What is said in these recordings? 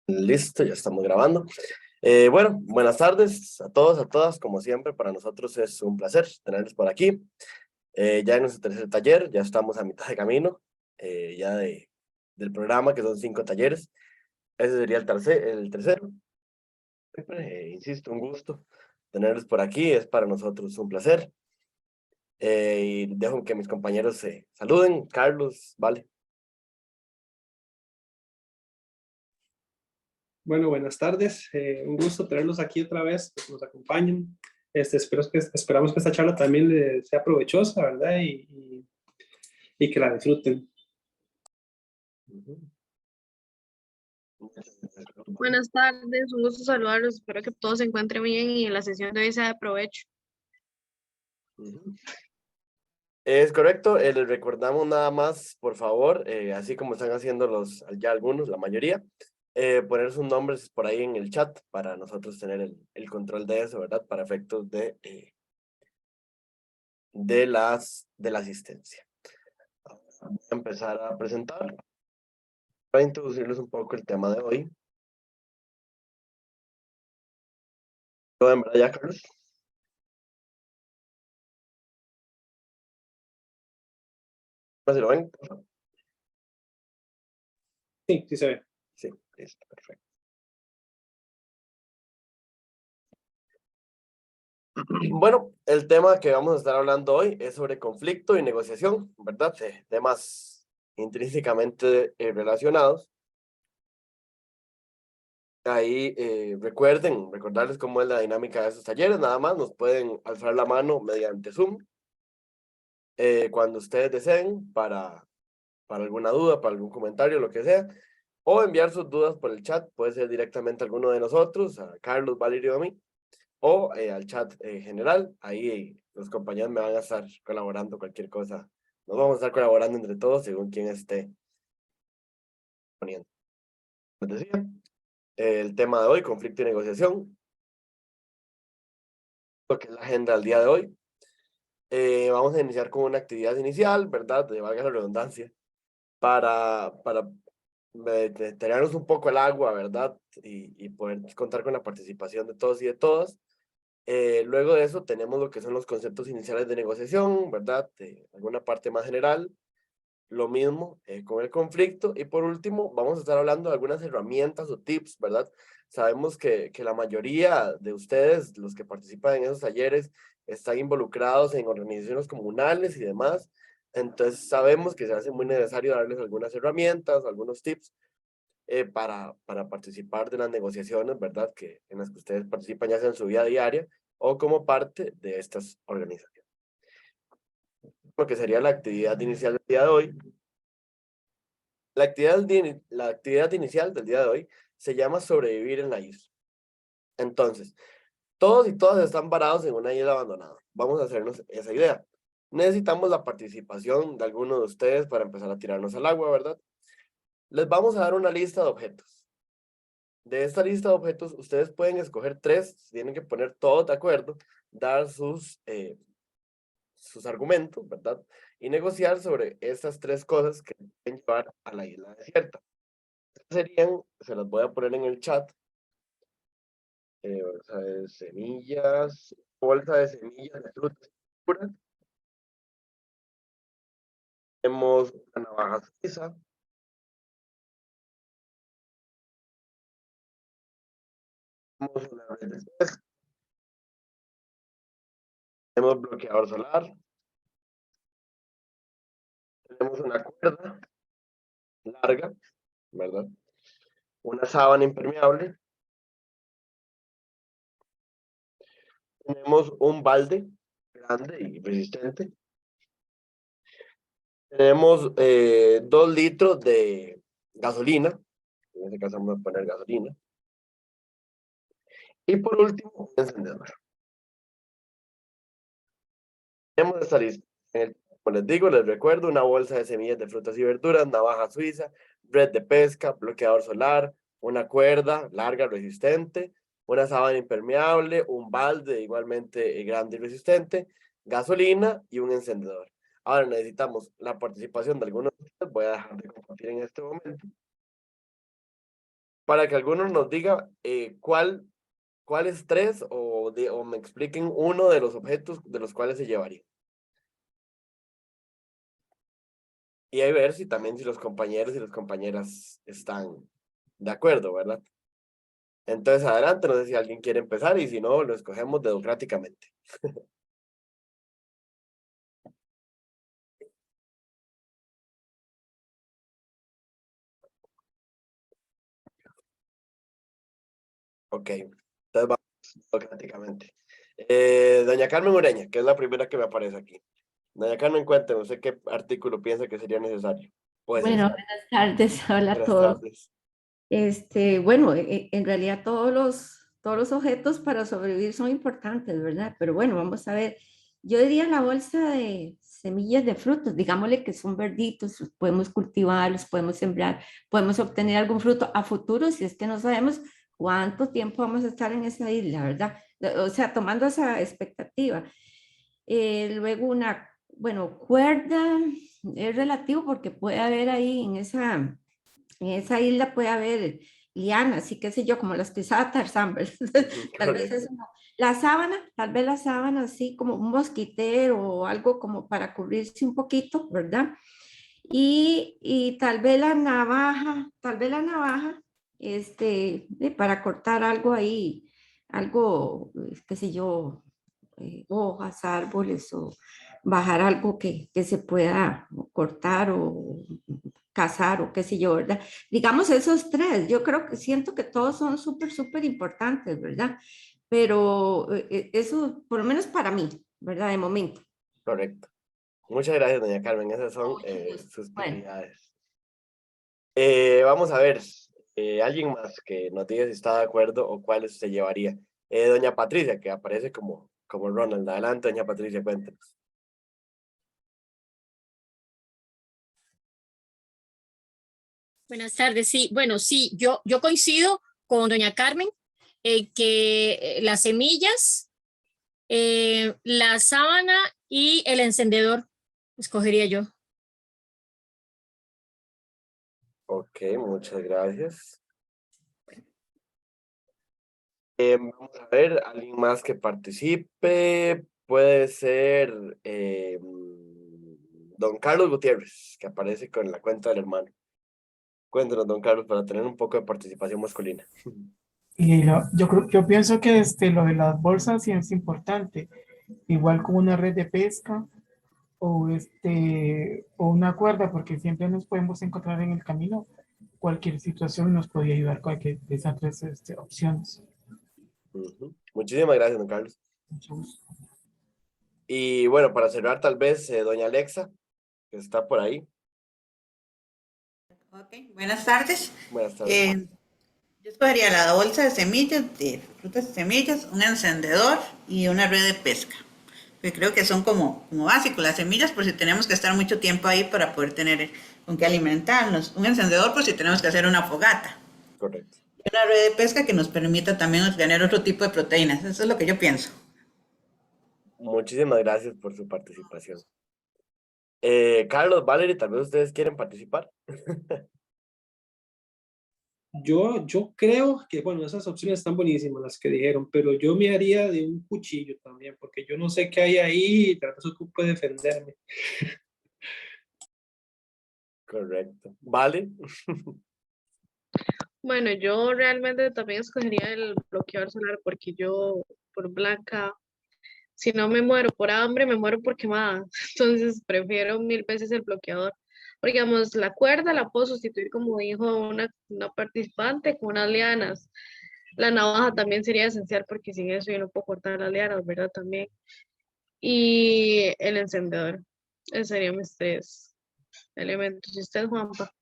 Listo, ya estamos grabando. Bueno, buenas tardes a todos, a todas. Como siempre, para nosotros es un placer tenerlos por aquí. Ya en nuestro tercer taller, ya estamos a mitad de camino, del programa, que son 5 talleres. Ese sería el tercero. Siempre, insisto, un gusto tenerlos por aquí. Es para nosotros un placer. Y dejo que mis compañeros se saluden. Carlos, vale. Bueno, buenas tardes. Un gusto tenerlos aquí otra vez, que nos acompañen. Esperamos que esta charla también les sea provechosa, ¿verdad? Y que la disfruten. Ujú. Buenas tardes, un gusto saludarlos. Espero que todos se encuentren bien y la sesión de hoy sea de provecho. Ujú. Es correcto, les recordamos nada más, por favor, así como están haciendo ya algunos, la mayoría, poner sus nombres por ahí en el chat para nosotros tener el control de eso, ¿verdad? Para efectos de la asistencia. Voy a empezar a presentar, para introducirles un poco el tema de hoy. ¿Todo en verdad ya, Carlos? ¿No se lo ven? Sí, sí se ve. Sí, listo, perfecto. Bueno, el tema que vamos a estar hablando hoy es sobre conflicto y negociación, ¿verdad? Temas intrínsecamente relacionados. Ahí recordarles cómo es la dinámica de esos talleres, nada más nos pueden alzar la mano mediante Zoom cuando ustedes deseen para alguna duda, para algún comentario, lo que sea, o enviar sus dudas por el chat, puede ser directamente a alguno de nosotros, a Carlos, Valerio o a mí, o al chat general. Ahí los compañeros me van a estar colaborando cualquier cosa. Nos vamos a estar colaborando entre todos según quien esté poniendo. Les decía, el tema de hoy, conflicto y negociación, lo que es la agenda del día de hoy. Vamos a iniciar con una actividad inicial, ¿verdad? De valga la redundancia, para tenernos un poco el agua, ¿verdad? Y poder contar con la participación de todos y de todas. Luego de eso tenemos lo que son los conceptos iniciales de negociación, ¿verdad? Alguna parte más general. Lo mismo con el conflicto. Y por último, vamos a estar hablando de algunas herramientas o tips, ¿verdad? Sabemos que la mayoría de ustedes, los que participan en esos talleres, están involucrados en organizaciones comunales y demás. Entonces sabemos que se hace muy necesario darles algunas herramientas, algunos tips para participar de las negociaciones, ¿verdad? En las que ustedes participan ya sea en su vida diaria o como parte de estas organizaciones. Lo que sería la actividad inicial del día de hoy. La actividad inicial del día de hoy se llama sobrevivir en la isla. Entonces, todos y todas están varados en una isla abandonada. Vamos a hacernos esa idea. Necesitamos la participación de alguno de ustedes para empezar a tirarnos al agua, ¿verdad? Les vamos a dar una lista de objetos. De esta lista de objetos, ustedes pueden escoger 3, tienen que poner todos de acuerdo, dar sus argumentos, ¿verdad? Y negociar sobre estas 3 cosas que pueden llevar a la isla desierta. Serían, se las voy a poner en el chat, bolsa de semillas, bolsa de semillas de frutas y verduras. Tenemos una navaja suiza, tenemos una red de pesca, tenemos bloqueador solar, tenemos una cuerda larga, ¿verdad? Una sábana impermeable, tenemos un balde grande y resistente, tenemos 2 litros de gasolina, en este caso vamos a poner gasolina, y por último, un encendedor. Tenemos esta lista. Como les digo, les recuerdo, una bolsa de semillas de frutas y verduras, navaja suiza, red de pesca, bloqueador solar, una cuerda larga resistente, una sábana impermeable, un balde igualmente grande y resistente, gasolina y un encendedor. Ahora necesitamos la participación de algunos de ustedes. Voy a dejar de compartir en este momento. para que alguno nos diga cuáles tres o me expliquen uno de los objetos de los cuales se llevaría. Y ahí ver si también si los compañeros y las compañeras están de acuerdo, ¿verdad? Entonces, adelante, no sé si alguien quiere empezar y si no, lo escogemos democráticamente. Ok, entonces vamos democráticamente. Doña Carmen Ureña, que es la primera que me aparece aquí. Doña Carmen, cuénteme, ¿usted qué artículo piensa que sería necesario? Pues Bueno, buenas tardes, hola a buenas todos. tardes. Bueno, en realidad todos los objetos para sobrevivir son importantes, ¿verdad? Pero bueno, vamos a ver. Yo diría la bolsa de semillas de frutos, digámosle que son verditos, los podemos cultivarlos, podemos sembrar, podemos obtener algún fruto a futuro si es que no sabemos cuánto tiempo vamos a estar en esa isla, ¿verdad? O sea, tomando esa expectativa. Luego bueno, cuerda es relativo porque puede haber ahí en esa isla puede haber lianas y qué sé yo, como las que usaba Tarzán, ¿verdad? Tal vez Correcto. eso no. La sábana, tal vez la sábana así como un mosquitero o algo como para cubrirse un poquito, ¿verdad? Y tal vez la navaja, para cortar algo ahí, algo, qué sé yo, hojas, árboles o bajar algo que se pueda cortar o cazar o qué sé yo, ¿verdad? Digamos esos tres, yo creo que siento que todos son súper importantes, ¿verdad? Pero eso, por lo menos para mí, ¿verdad? De momento. Correcto. Muchas gracias, doña Carmen. Esas son Mucho gusto. sus Bueno, prioridades. Vamos a ver. Alguien más que nos diga si está de acuerdo o cuáles se llevaría. Doña Patricia, que aparece como Ronald. Adelante, doña Patricia, cuéntenos. Buenas tardes, sí, bueno, sí, yo coincido con doña Carmen que las semillas, la sábana y el encendedor escogería yo. Ok, muchas gracias. Vamos a ver, alguien más que participe. Puede ser don Carlos Gutiérrez, que aparece con la cuenta del hermano. Cuéntanos, don Carlos, para tener un poco de participación masculina. Yo pienso que lo de las bolsas sí es importante, igual como una red de pesca o una cuerda, porque siempre nos podemos encontrar en el camino. Cualquier situación nos podría ayudar cualquier de esas tres opciones. Ujú. Muchísimas gracias, don Carlos. Mucho gusto. Y bueno, para cerrar, tal vez, doña Alexa, que está por ahí. Ok, buenas tardes. Buenas tardes. Eh, yo escogería la bolsa de frutas y semillas, un encendedor y una red de pesca. Que creo que son como básicos. Las semillas por si tenemos que estar mucho tiempo ahí para poder tener con qué alimentarnos. Un encendedor por si tenemos que hacer una fogata. Correcto. Y una red de pesca que nos permita también obtener otro tipo de proteínas. Eso es lo que yo pienso. Muchísimas gracias por su participación. Carlos, Valerie, tal vez ustedes quieren participar. Yo creo que, bueno, esas opciones están buenísimas las que dijeron, pero yo me haría de un cuchillo también, porque yo no sé qué hay ahí y tal vez ocupe defenderme. Correcto. Vale. Bueno, yo realmente también escogería el bloqueador solar porque yo, por blanca, si no me muero por hambre, me muero por quemada. Entonces prefiero mil veces el bloqueador. Porque, digamos, la cuerda la puedo sustituir, como dijo una participante, con unas lianas. La navaja también sería esencial porque sin eso yo no puedo cortar las lianas, ¿verdad? También. Y el encendedor. Esos serían mis tres elementos. ¿Y usted, Juanpa?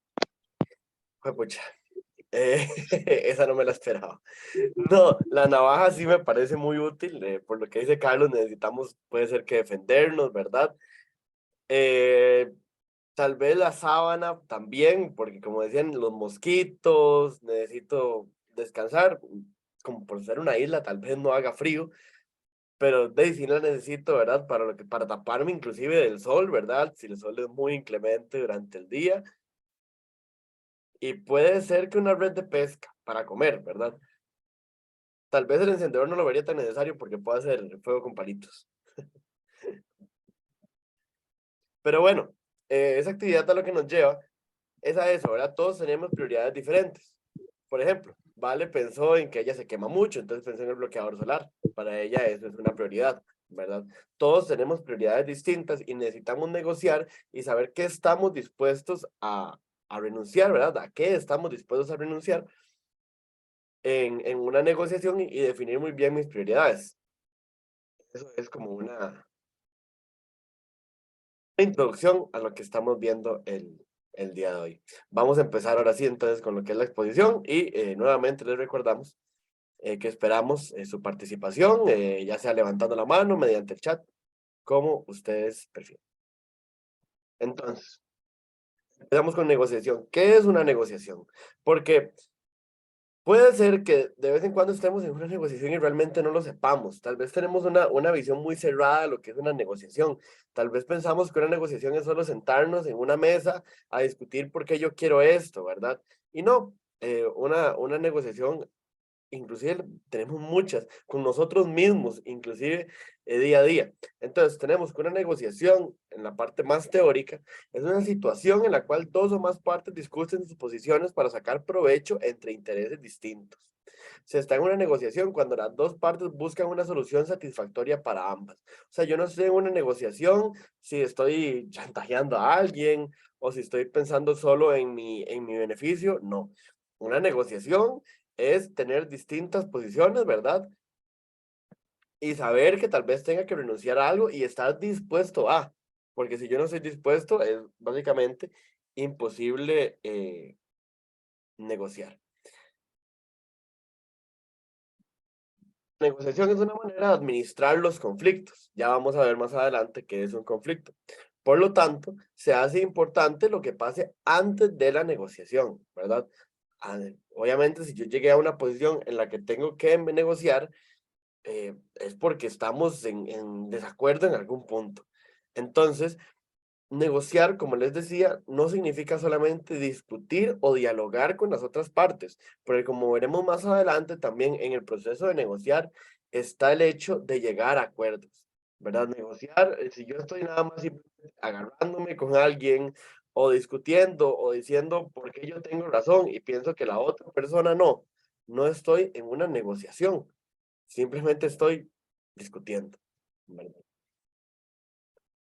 Pucha. Esa no me la esperaba. No, la navaja sí me parece muy útil. Por lo que dice Carlos, necesitamos, puede ser que defendernos, ¿verdad? Eh, Tal vez la sábana también, porque como decían, los mosquitos, necesito descansar. Como por ser una isla, tal vez no haga frío, pero de sí la necesito, ¿verdad? Para taparme inclusive del sol, ¿verdad? Si el sol es muy inclemente durante el día. Y puede ser que una red de pesca para comer, ¿verdad? Tal vez el encendedor no lo vería tan necesario porque puede hacer fuego con palitos. Pero bueno, esa actividad a lo que nos lleva es a eso, ¿verdad? Todos tenemos prioridades diferentes. Por ejemplo, Vale pensó en que ella se quema mucho, entonces pensó en el bloqueador solar. Para ella eso es una prioridad, ¿verdad? Todos tenemos prioridades distintas y necesitamos negociar y saber qué estamos dispuestos a renunciar, ¿verdad? A qué estamos dispuestos a renunciar en una negociación y definir muy bien mis prioridades. Eso es como una introducción a lo que estamos viendo el día de hoy. Vamos a empezar ahora sí entonces con lo que es la exposición y nuevamente les recordamos que esperamos su participación, ya sea levantando la mano, mediante el chat, como ustedes prefieren. Entonces, empezamos con negociación. ¿Qué es una negociación? Porque puede ser que de vez en cuando estemos en una negociación y realmente no lo sepamos. Tal vez tenemos una visión muy cerrada de lo que es una negociación. Tal vez pensamos que una negociación es solo sentarnos en una mesa a discutir por qué yo quiero esto, ¿verdad? Y no, una negociación, inclusive tenemos muchas, con nosotros mismos, inclusive día a día. Entonces tenemos que una negociación, en la parte más teórica, es una situación en la cual dos o más partes discuten sus posiciones para sacar provecho entre intereses distintos. Se está en una negociación cuando las dos partes buscan una solución satisfactoria para ambas. O sea, yo no estoy en una negociación si estoy chantajeando a alguien o si estoy pensando solo en mi beneficio, no. Una negociación es tener distintas posiciones, ¿verdad? Y saber que tal vez tenga que renunciar a algo y estar dispuesto a, porque si yo no estoy dispuesto, es básicamente imposible negociar. Negociación es una manera de administrar los conflictos. Ya vamos a ver más adelante qué es un conflicto. Por lo tanto, se hace importante lo que pase antes de la negociación, ¿verdad? Obviamente, si yo llegué a una posición en la que tengo que negociar, es porque estamos en desacuerdo en algún punto. Entonces, negociar, como les decía, no significa solamente discutir o dialogar con las otras partes, porque como veremos más adelante, también en el proceso de negociar está el hecho de llegar a acuerdos, ¿verdad? Negociar, si yo estoy nada más simplemente agarrándome con alguien o discutiendo o diciendo por qué yo tengo razón y pienso que la otra persona no, no estoy en una negociación, simplemente estoy discutiendo, ¿verdad?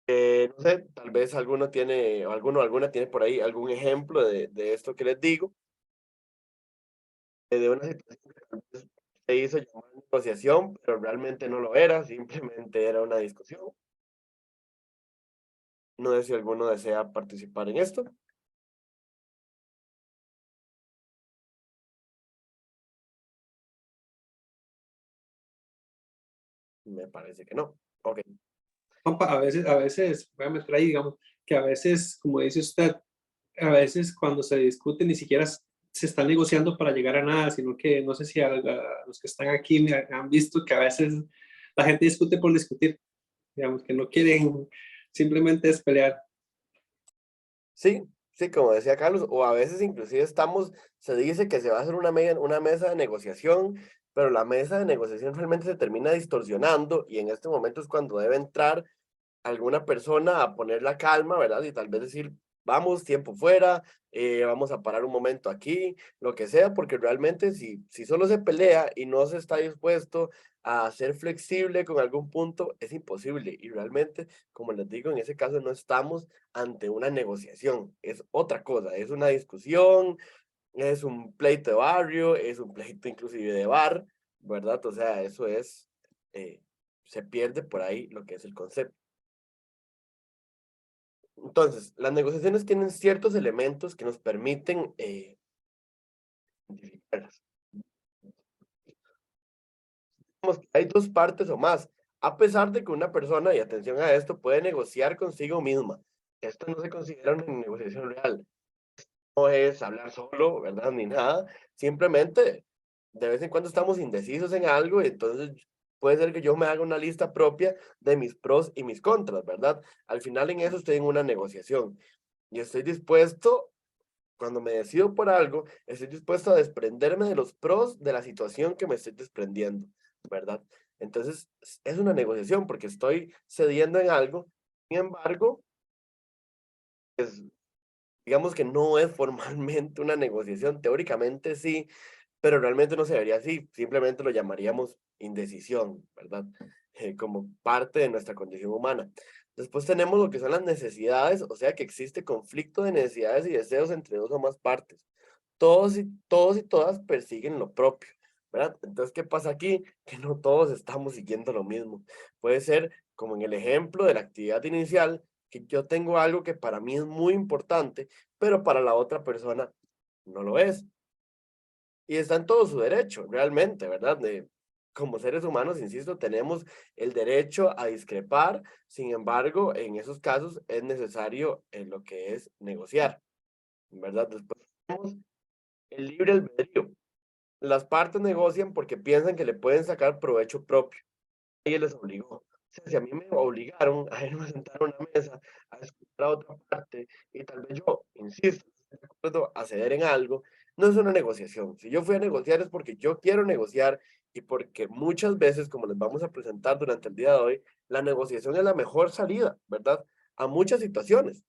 No sé, tal vez alguno tiene, o alguno o alguna tiene por ahí algún ejemplo de esto que les digo, de una situación que tal vez se hizo llamar negociación, pero realmente no lo era, simplemente era una discusión. No sé si alguno desea participar en esto. Me parece que no. Ok. Juanpa, a veces, voy a meter ahí, digamos, que a veces, como dice usted, a veces cuando se discute ni siquiera se está negociando para llegar a nada, sino que no sé si a los que están aquí me han visto que a veces la gente discute por discutir, digamos, que no quieren simplemente es pelear. Sí, sí, como decía Carlos, o a veces inclusive se dice que se va a hacer una mesa de negociación, pero la mesa de negociación realmente se termina distorsionando y en este momento es cuando debe entrar alguna persona a poner la calma, ¿verdad? Y tal vez decir, vamos, tiempo fuera, vamos a parar un momento aquí, lo que sea, porque realmente si solo se pelea y no se está dispuesto a ser flexible con algún punto, es imposible. Y realmente, como les digo, en ese caso no estamos ante una negociación, es otra cosa, es una discusión, es un pleito de barrio, es un pleito inclusive de bar, ¿verdad? O sea, eso es, se pierde por ahí lo que es el concepto. Entonces, las negociaciones tienen ciertos elementos que nos permiten identificarlas. Digamos que hay dos partes o más, a pesar de que una persona, y atención a esto, puede negociar consigo misma. Esto no se considera una negociación real. No es hablar solo, ¿verdad? Ni nada. Simplemente, de vez en cuando estamos indecisos en algo y entonces puede ser que yo me haga una lista propia de mis pros y mis contras, ¿verdad? Al final en eso estoy en una negociación y estoy dispuesto cuando me decido por algo, estoy dispuesto a desprenderme de los pros de la situación que me estoy desprendiendo, ¿verdad? Entonces, es una negociación porque estoy cediendo en algo. Sin embargo, pues, digamos que no es formalmente una negociación, teóricamente sí, pero realmente no se vería así, simplemente lo llamaríamos indecisión, ¿verdad? Como parte de nuestra condición humana. Después tenemos lo que son las necesidades, o sea que existe conflicto de necesidades y deseos entre dos o más partes. Todos y todas persiguen lo propio, ¿verdad? Entonces, ¿qué pasa aquí? Que no todos estamos siguiendo lo mismo. Puede ser, como en el ejemplo de la actividad inicial, que yo tengo algo que para mí es muy importante, pero para la otra persona no lo es. Y está en todo su derecho, realmente, ¿verdad? Como seres humanos, insisto, tenemos el derecho a discrepar. Sin embargo, en esos casos es necesario lo que es negociar, ¿verdad? Después tenemos el libre albedrío. Las partes negocian porque piensan que le pueden sacar provecho propio. Ella les obligó. O sea, si a mí me obligaron a irme a sentar a una mesa, a escuchar a otra parte, y tal vez yo, insisto, estoy de acuerdo a ceder en algo, no es una negociación. Si yo fui a negociar es porque yo quiero negociar y porque muchas veces, como les vamos a presentar durante el día de hoy, la negociación es la mejor salida, ¿verdad? A muchas situaciones.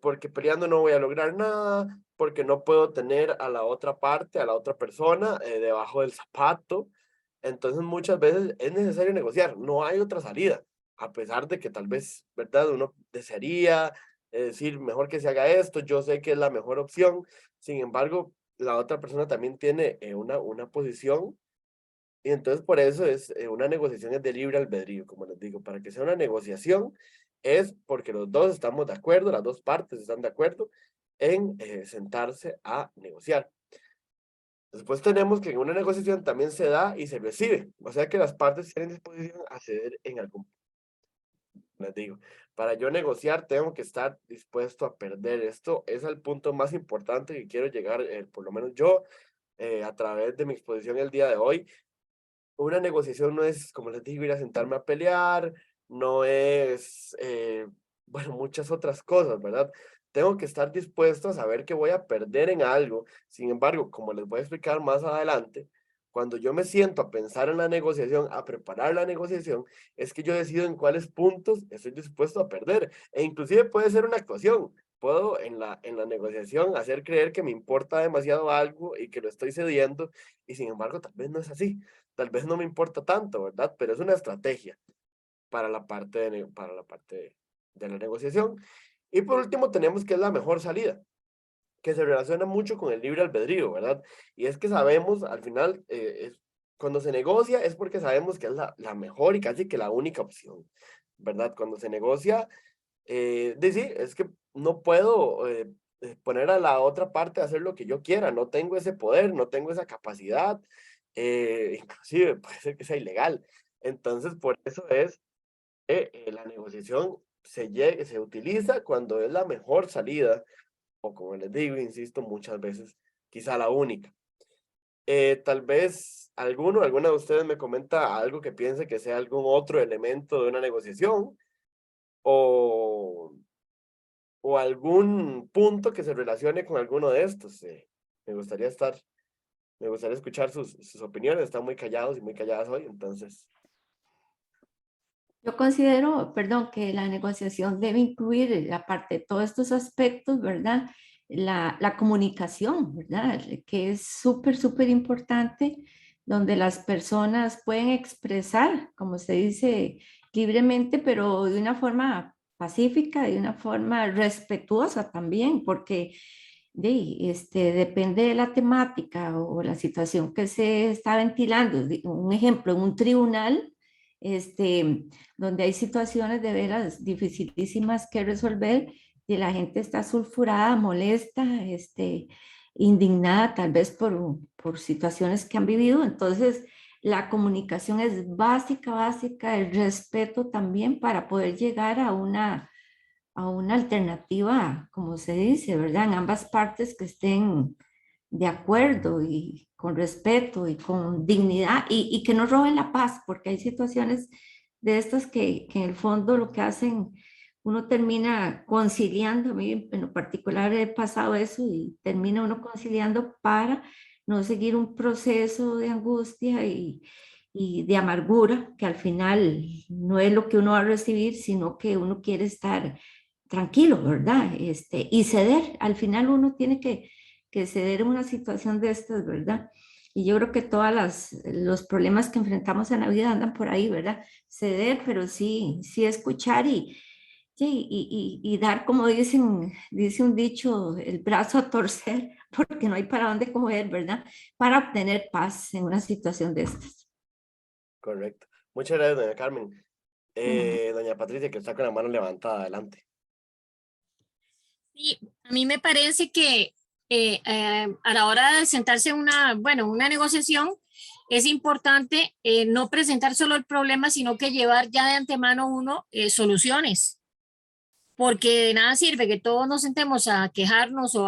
Porque peleando no voy a lograr nada, porque no puedo tener a la otra parte, a la otra persona debajo del zapato. Entonces muchas veces es necesario negociar, no hay otra salida, a pesar de que tal vez, ¿verdad? Uno desearía decir, mejor que se haga esto, yo sé que es la mejor opción, sin embargo, la otra persona también tiene una posición y entonces por eso es una negociación es de libre albedrío, como les digo, para que sea una negociación es porque los dos estamos de acuerdo, las dos partes están de acuerdo en sentarse a negociar. Después tenemos que en una negociación también se da y se recibe, o sea que las partes tienen disposición a ceder en algún punto. Les digo, para yo negociar tengo que estar dispuesto a perder. Esto es el punto más importante que quiero llegar, por lo menos yo, a través de mi exposición el día de hoy. Una negociación no es, como les digo, ir a sentarme a pelear, no es, bueno, muchas otras cosas, ¿verdad? Tengo que estar dispuesto a saber que voy a perder en algo. Sin embargo, como les voy a explicar más adelante, cuando yo me siento a pensar en la negociación, a preparar la negociación, es que yo decido en cuáles puntos estoy dispuesto a perder. E inclusive puede ser una actuación. Puedo en la negociación hacer creer que me importa demasiado algo y que lo estoy cediendo, y sin embargo, tal vez no es así. Tal vez no me importa tanto, ¿verdad? Pero es una estrategia para la parte para la parte de la negociación. Y por último tenemos que es la mejor salida, que se relaciona mucho con el libre albedrío, ¿verdad? Y es que sabemos, al final, cuando se negocia es porque sabemos que es la mejor y casi que la única opción, ¿verdad? Cuando se negocia, sí, es que no puedo poner a la otra parte a hacer lo que yo quiera, no tengo ese poder, no tengo esa capacidad, inclusive puede ser que sea ilegal. Entonces, por eso es que la negociación se utiliza cuando es la mejor salida, o como les digo, insisto, muchas veces, quizá la única. Tal vez alguna de ustedes me comenta algo que piense que sea algún otro elemento de una negociación, o, o algún punto que se relacione con alguno de estos. Me gustaría me gustaría escuchar sus opiniones. Están muy callados y muy calladas hoy, entonces. Yo considero, perdón, que la negociación debe incluir, aparte de todos estos aspectos, ¿verdad? La comunicación, ¿verdad? Que es súper, súper importante, donde las personas pueden expresar, como se dice, libremente, pero de una forma pacífica, de una forma respetuosa también, porque depende de la temática o la situación que se está ventilando. Un ejemplo, en un tribunal, donde hay situaciones de veras dificilísimas que resolver y la gente está sulfurada, molesta, indignada tal vez por situaciones que han vivido. Entonces, la comunicación es básica, básica, el respeto también para poder llegar a una alternativa, como se dice, ¿verdad? En ambas partes que estén de acuerdo y con respeto y con dignidad y que no roben la paz, porque hay situaciones de estas que en el fondo lo que hacen uno termina conciliando. A mí en lo particular he pasado eso y termina uno conciliando para no seguir un proceso de angustia y de amargura, que al final no es lo que uno va a recibir, sino que uno quiere estar tranquilo, ¿verdad? Y ceder, al final uno tiene que ceder en una situación de estas, ¿verdad? Y yo creo que todos los problemas que enfrentamos en la vida andan por ahí, ¿verdad? Ceder, pero sí, sí escuchar y dar, como dice un dicho, el brazo a torcer, porque no hay para dónde coger, ¿verdad? Para obtener paz en una situación de estas. Correcto. Muchas gracias, doña Carmen. Bueno, Doña Patricia, que está con la mano levantada, adelante. Y a mí me parece que a la hora de sentarse una negociación, es importante no presentar solo el problema, sino que llevar ya de antemano uno soluciones, porque de nada sirve que todos nos sentemos a quejarnos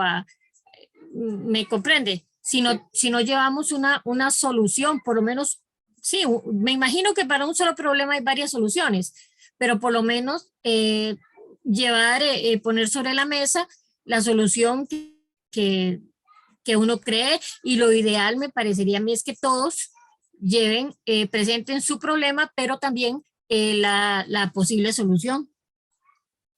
¿me comprende? Si no llevamos una solución, por lo menos, sí, me imagino que para un solo problema hay varias soluciones, pero por lo menos poner sobre la mesa la solución que, que uno cree, y lo ideal me parecería a mí es que todos presenten su problema, pero también la posible solución.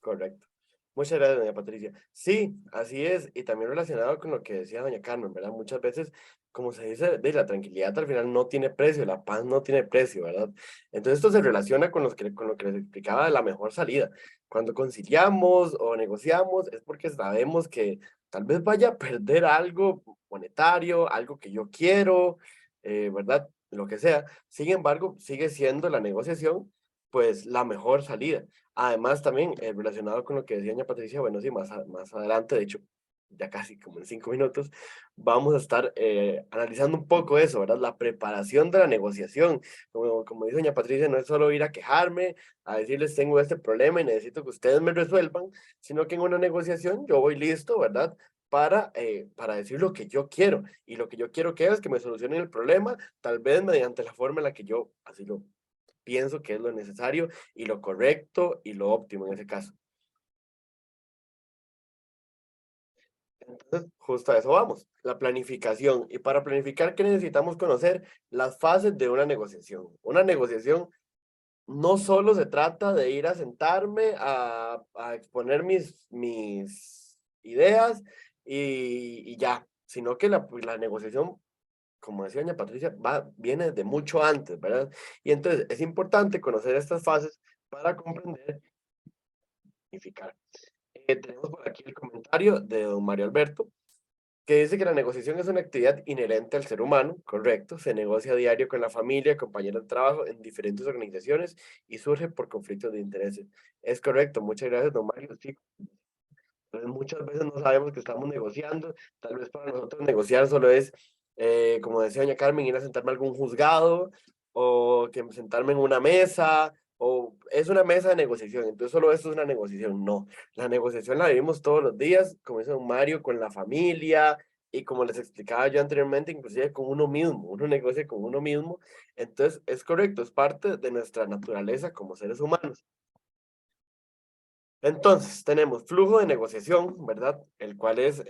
Correcto. Muchas gracias, doña Patricia. Sí, así es, y también relacionado con lo que decía doña Carmen, ¿verdad? Muchas veces, como se dice, de la tranquilidad al final no tiene precio, la paz no tiene precio, ¿verdad? Entonces esto se relaciona con con lo que les explicaba de la mejor salida. Cuando conciliamos o negociamos es porque sabemos que tal vez vaya a perder algo monetario, algo que yo quiero, ¿verdad? Lo que sea. Sin embargo, sigue siendo la negociación, pues, la mejor salida. Además, también relacionado con lo que decía doña Patricia, bueno, sí, más adelante, de hecho, ya casi como en 5 minutos, vamos a estar analizando un poco eso, ¿verdad? La preparación de la negociación. Como dice doña Patricia, no es solo ir a quejarme, a decirles tengo este problema y necesito que ustedes me resuelvan, sino que en una negociación yo voy listo, ¿verdad? Para decir lo que yo quiero. Y lo que yo quiero que es que me solucionen el problema, tal vez mediante la forma en la que yo así lo pienso que es lo necesario y lo correcto y lo óptimo en ese caso. Entonces, justo a eso vamos, la planificación. Y para planificar, ¿qué necesitamos conocer? Las fases de una negociación. Una negociación no solo se trata de ir a sentarme a exponer mis ideas y ya, sino que la negociación, como decía doña Patricia, viene de mucho antes, ¿verdad? Y entonces es importante conocer estas fases para comprender y planificar. Tenemos por aquí el comentario de don Mario Alberto, que dice que la negociación es una actividad inherente al ser humano, correcto, se negocia a diario con la familia, compañeros de trabajo, en diferentes organizaciones y surge por conflictos de intereses. Es correcto, muchas gracias, don Mario. Sí, entonces, muchas veces no sabemos que estamos negociando, tal vez para nosotros negociar solo es, como decía doña Carmen, ir a sentarme a algún juzgado o que sentarme en una mesa o es una mesa de negociación, entonces solo esto es una negociación. No, la negociación la vivimos todos los días, como dice don Mario, con la familia y como les explicaba yo anteriormente, inclusive con uno mismo, uno negocia con uno mismo, entonces es correcto, es parte de nuestra naturaleza como seres humanos. Entonces, tenemos flujo de negociación, ¿verdad? El cual es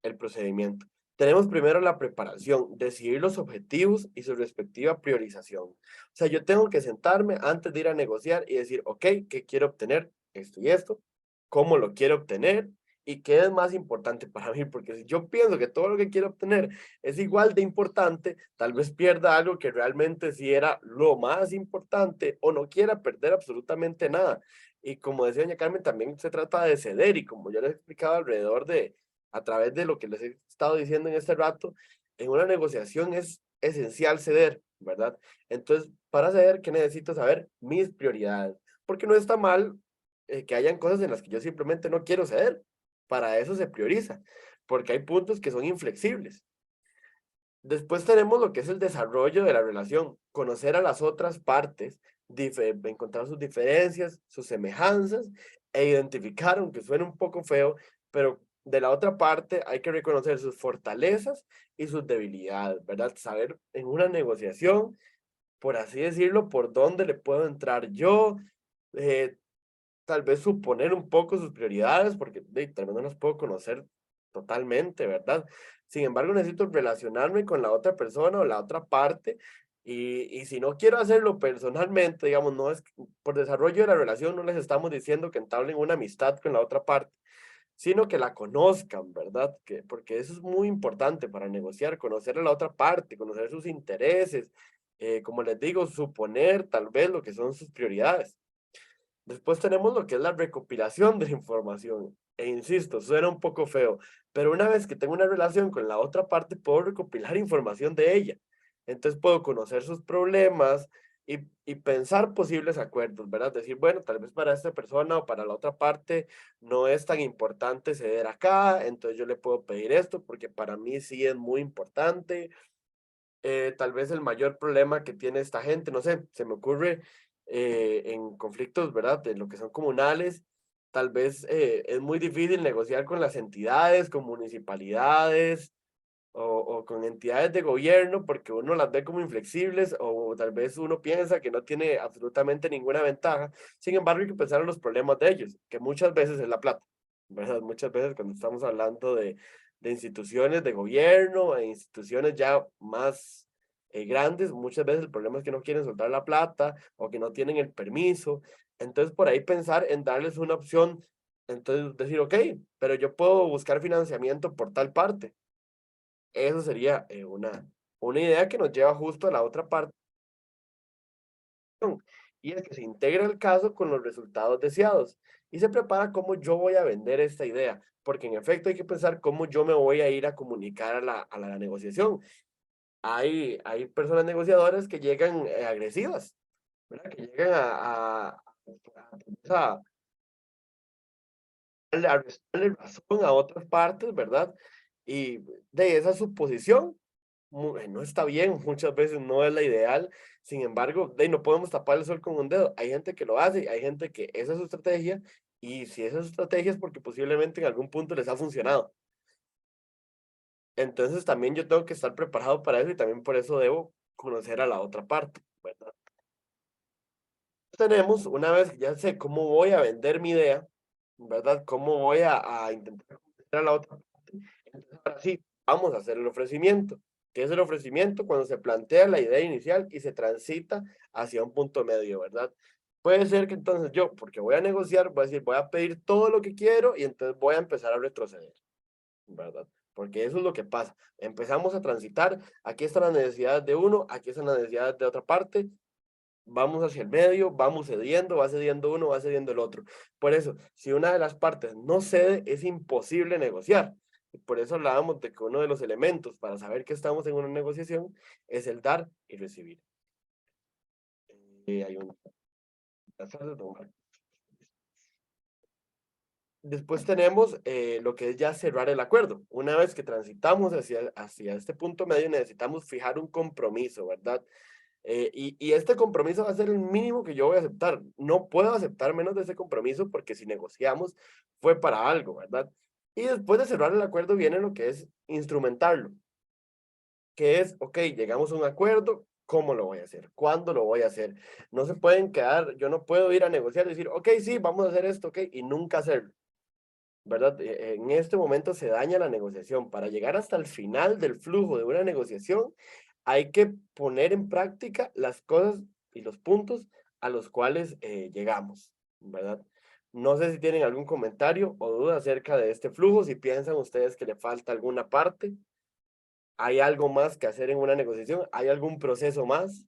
el procedimiento. Tenemos primero la preparación, decidir los objetivos y su respectiva priorización. O sea, yo tengo que sentarme antes de ir a negociar y decir, ok, ¿qué quiero obtener? Esto y esto. ¿Cómo lo quiero obtener? ¿Y qué es más importante para mí? Porque si yo pienso que todo lo que quiero obtener es igual de importante, tal vez pierda algo que realmente sí era lo más importante o no quiera perder absolutamente nada. Y como decía doña Carmen, también se trata de ceder y como yo les he explicado a través de lo que les he estado diciendo en este rato, en una negociación es esencial ceder, ¿verdad? Entonces, para ceder, ¿qué necesito saber? Mis prioridades. Porque no está mal que hayan cosas en las que yo simplemente no quiero ceder. Para eso se prioriza, porque hay puntos que son inflexibles. Después tenemos lo que es el desarrollo de la relación, conocer a las otras partes, encontrar sus diferencias, sus semejanzas e identificar, aunque suene un poco feo, pero de la otra parte hay que reconocer sus fortalezas y sus debilidades, ¿verdad? Saber en una negociación, por así decirlo, por dónde le puedo entrar yo, tal vez suponer un poco sus prioridades, porque tal vez no las puedo conocer totalmente, ¿verdad? Sin embargo, necesito relacionarme con la otra persona o la otra parte, y si no quiero hacerlo personalmente, digamos, no es por desarrollo de la relación, no les estamos diciendo que entablen una amistad con la otra parte, sino que la conozcan, ¿verdad? Porque eso es muy importante para negociar, conocer a la otra parte, conocer sus intereses, como les digo, suponer tal vez lo que son sus prioridades. Después tenemos lo que es la recopilación de la información. E insisto, suena un poco feo, pero una vez que tengo una relación con la otra parte, puedo recopilar información de ella. Entonces puedo conocer sus problemas y pensar posibles acuerdos, ¿verdad? Decir, bueno, tal vez para esta persona o para la otra parte no es tan importante ceder acá, entonces yo le puedo pedir esto porque para mí sí es muy importante. Tal vez el mayor problema que tiene esta gente, no sé, se me ocurre en conflictos, ¿verdad? De lo que son comunales, tal vez es muy difícil negociar con las entidades, con municipalidades o con entidades de gobierno porque uno las ve como inflexibles o tal vez uno piensa que no tiene absolutamente ninguna ventaja. Sin embargo, hay que pensar en los problemas de ellos, que muchas veces es la plata, ¿verdad? Muchas veces cuando estamos hablando de instituciones de gobierno e instituciones ya más grandes, muchas veces el problema es que no quieren soltar la plata o que no tienen el permiso. Entonces, por ahí pensar en darles una opción, entonces decir, ok, pero yo puedo buscar financiamiento por tal parte. Eso sería una idea que nos lleva justo a la otra parte, y es que se integra el caso con los resultados deseados y se prepara cómo yo voy a vender esta idea, porque en efecto hay que pensar cómo yo me voy a ir a comunicar a la negociación. Hay personas negociadoras que llegan agresivas, ¿verdad? Que llegan a restarle razón a otras partes, ¿verdad? Y de esa suposición no está bien, muchas veces no es la ideal. Sin embargo, no podemos tapar el sol con un dedo. Hay gente que lo hace, hay gente que esa es su estrategia, y si esa es su estrategia es porque posiblemente en algún punto les ha funcionado. Entonces también yo tengo que estar preparado para eso y también por eso debo conocer a la otra parte, ¿verdad? Tenemos, una vez que ya sé cómo voy a vender mi idea, ¿verdad? Cómo voy a intentar convencer a la otra parte. Entonces, ahora sí, vamos a hacer el ofrecimiento. ¿Qué es el ofrecimiento? Cuando se plantea la idea inicial y se transita hacia un punto medio, ¿verdad? Puede ser que entonces yo, porque voy a negociar, voy a decir, voy a pedir todo lo que quiero y entonces voy a empezar a retroceder, ¿verdad? Porque eso es lo que pasa. Empezamos a transitar, aquí están las necesidades de uno, aquí están las necesidades de otra parte, vamos hacia el medio, vamos cediendo, va cediendo uno, va cediendo el otro. Por eso, si una de las partes no cede, es imposible negociar. Y por eso hablábamos de que uno de los elementos para saber que estamos en una negociación es el dar y recibir. Hay un... Después tenemos lo que es ya cerrar el acuerdo. Una vez que transitamos hacia este punto medio, necesitamos fijar un compromiso, ¿verdad? Y este compromiso va a ser el mínimo que yo voy a aceptar. No puedo aceptar menos de ese compromiso porque si negociamos fue para algo, ¿verdad? Y después de cerrar el acuerdo viene lo que es instrumentarlo, que es, ok, llegamos a un acuerdo, ¿cómo lo voy a hacer? ¿Cuándo lo voy a hacer? No se pueden quedar, yo no puedo ir a negociar y decir, ok, sí, vamos a hacer esto, ok, y nunca hacerlo, ¿verdad? En este momento se daña la negociación. Para llegar hasta el final del flujo de una negociación, hay que poner en práctica las cosas y los puntos a los cuales llegamos, ¿verdad? No sé si tienen algún comentario o duda acerca de este flujo, si piensan ustedes que le falta alguna parte, ¿hay algo más que hacer en una negociación? ¿Hay algún proceso más?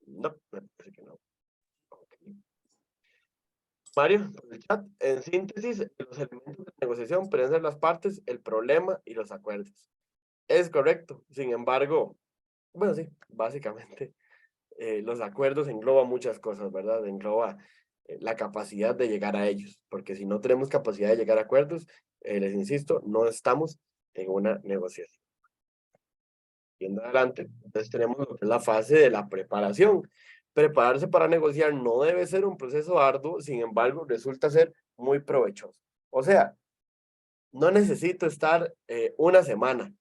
No, me parece que no. Ok. Mario, por el chat, en síntesis, los elementos de negociación pueden ser las partes, el problema y los acuerdos. Es correcto. Sin embargo, bueno, sí, básicamente los acuerdos engloban muchas cosas, ¿verdad? Engloba la capacidad de llegar a ellos, porque si no tenemos capacidad de llegar a acuerdos, les insisto, no estamos en una negociación. Yendo adelante, entonces tenemos lo que es la fase de la preparación. Prepararse para negociar no debe ser un proceso arduo, sin embargo, resulta ser muy provechoso. O sea, no necesito estar una semana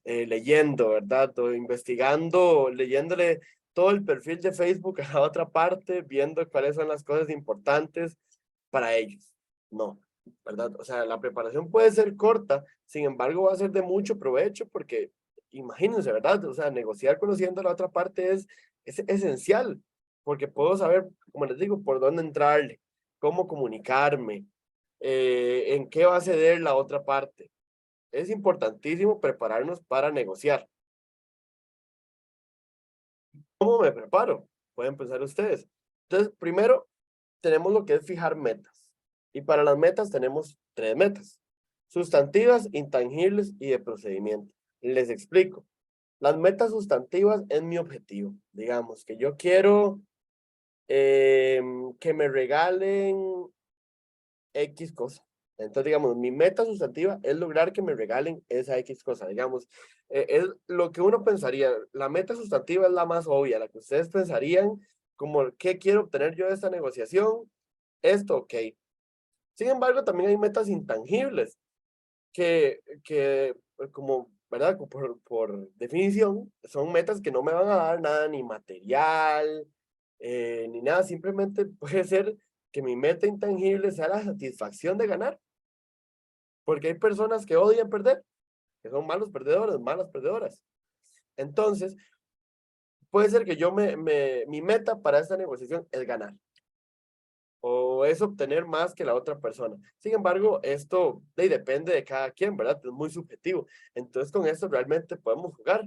leyendo, ¿verdad? O investigando, leyéndole todo el perfil de Facebook a la otra parte, viendo cuáles son las cosas importantes para ellos. No, ¿verdad? O sea, la preparación puede ser corta, sin embargo va a ser de mucho provecho porque imagínense, ¿verdad? O sea, negociar conociendo a la otra parte es esencial, porque puedo saber, como les digo, por dónde entrarle, cómo comunicarme, en qué va a ceder la otra parte. Es importantísimo prepararnos para negociar. ¿Cómo me preparo? Pueden pensar ustedes. Entonces, primero, tenemos lo que es fijar metas. Y para las metas tenemos 3 metas: sustantivas, intangibles y de procedimiento. Les explico. Las metas sustantivas es mi objetivo. Digamos que yo quiero que me regalen X cosa. Entonces, digamos, mi meta sustantiva es lograr que me regalen esa X cosa. Digamos, es lo que uno pensaría. La meta sustantiva es la más obvia, la que ustedes pensarían como, ¿qué quiero obtener yo de esta negociación? Esto, ok. Sin embargo, también hay metas intangibles que como, ¿verdad? Por definición, son metas que no me van a dar nada ni material, ni nada. Simplemente puede ser que mi meta intangible sea la satisfacción de ganar. Porque hay personas que odian perder, que son malos perdedores, malas perdedoras. Entonces, puede ser que mi meta para esta negociación es ganar, o es obtener más que la otra persona. Sin embargo, esto depende de cada quien, ¿verdad? Es muy subjetivo. Entonces, con esto realmente podemos jugar.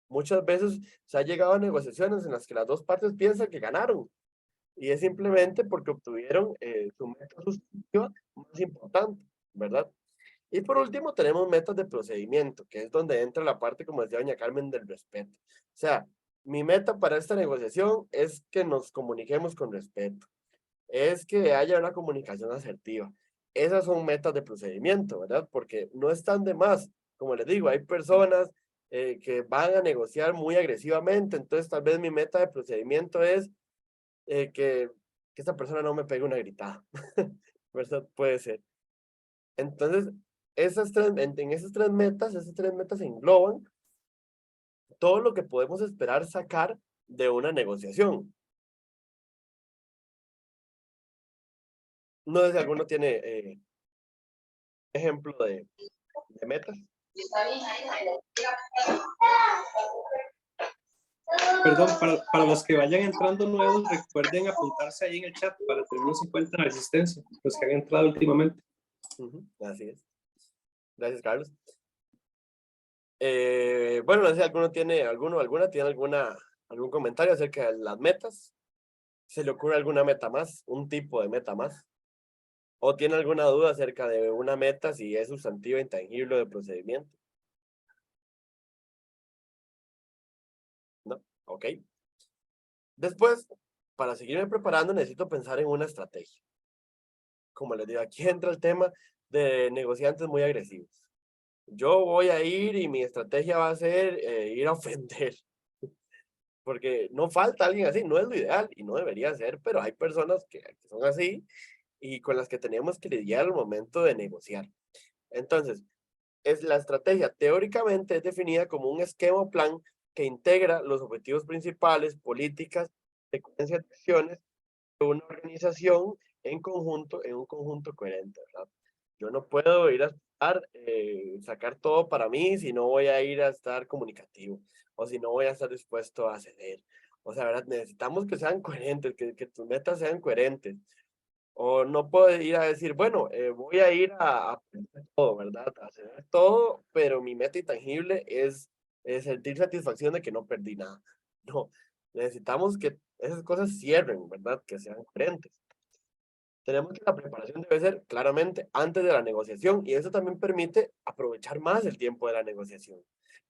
Muchas veces se ha llegado a negociaciones en las que las dos partes piensan que ganaron, y es simplemente porque obtuvieron su meta sustantiva más importante, ¿verdad? Y por último, tenemos metas de procedimiento, que es donde entra la parte, como decía doña Carmen, del respeto. O sea, mi meta para esta negociación es que nos comuniquemos con respeto, es que haya una comunicación asertiva. Esas son metas de procedimiento, ¿verdad? Porque no están de más. Como les digo, hay personas que van a negociar muy agresivamente, entonces tal vez mi meta de procedimiento es que esta persona no me pegue una gritada, ¿verdad? Puede ser. Entonces, en esas tres metas se engloban todo lo que podemos esperar sacar de una negociación. No sé si alguno tiene ejemplo de metas. Perdón, para los que vayan entrando nuevos, recuerden apuntarse ahí en el chat para tenerlos en cuenta en la asistencia, los que han entrado últimamente. Así es. Gracias, Carlos. Bueno, no sé si alguna tiene algún comentario acerca de las metas. ¿Se le ocurre alguna meta más? ¿Un tipo de meta más? ¿O tiene alguna duda acerca de una meta, si es sustantiva, intangible o de procedimiento? ¿No? Ok. Después, para seguirme preparando, necesito pensar en una estrategia. Como les digo, aquí entra el tema de negociantes muy agresivos. Yo voy a ir y mi estrategia va a ser ir a ofender. Porque no falta alguien así, no es lo ideal y no debería ser, pero hay personas que son así y con las que tenemos que lidiar al momento de negociar. Entonces, la estrategia teóricamente es definida como un esquema o plan que integra los objetivos principales, políticas, secuencia de acciones de una organización en un conjunto coherente, ¿verdad? Yo no puedo ir a sacar todo para mí si no voy a ir a estar comunicativo o si no voy a estar dispuesto a ceder. O sea, ¿verdad? Necesitamos que sean coherentes, que tus metas sean coherentes. O no puedo ir a decir, bueno, voy a ir a perder todo, ¿verdad? A ceder todo, pero mi meta intangible es sentir satisfacción de que no perdí nada. No, necesitamos que esas cosas cierren, ¿verdad? Que sean coherentes. Tenemos que la preparación debe ser claramente antes de la negociación, y eso también permite aprovechar más el tiempo de la negociación.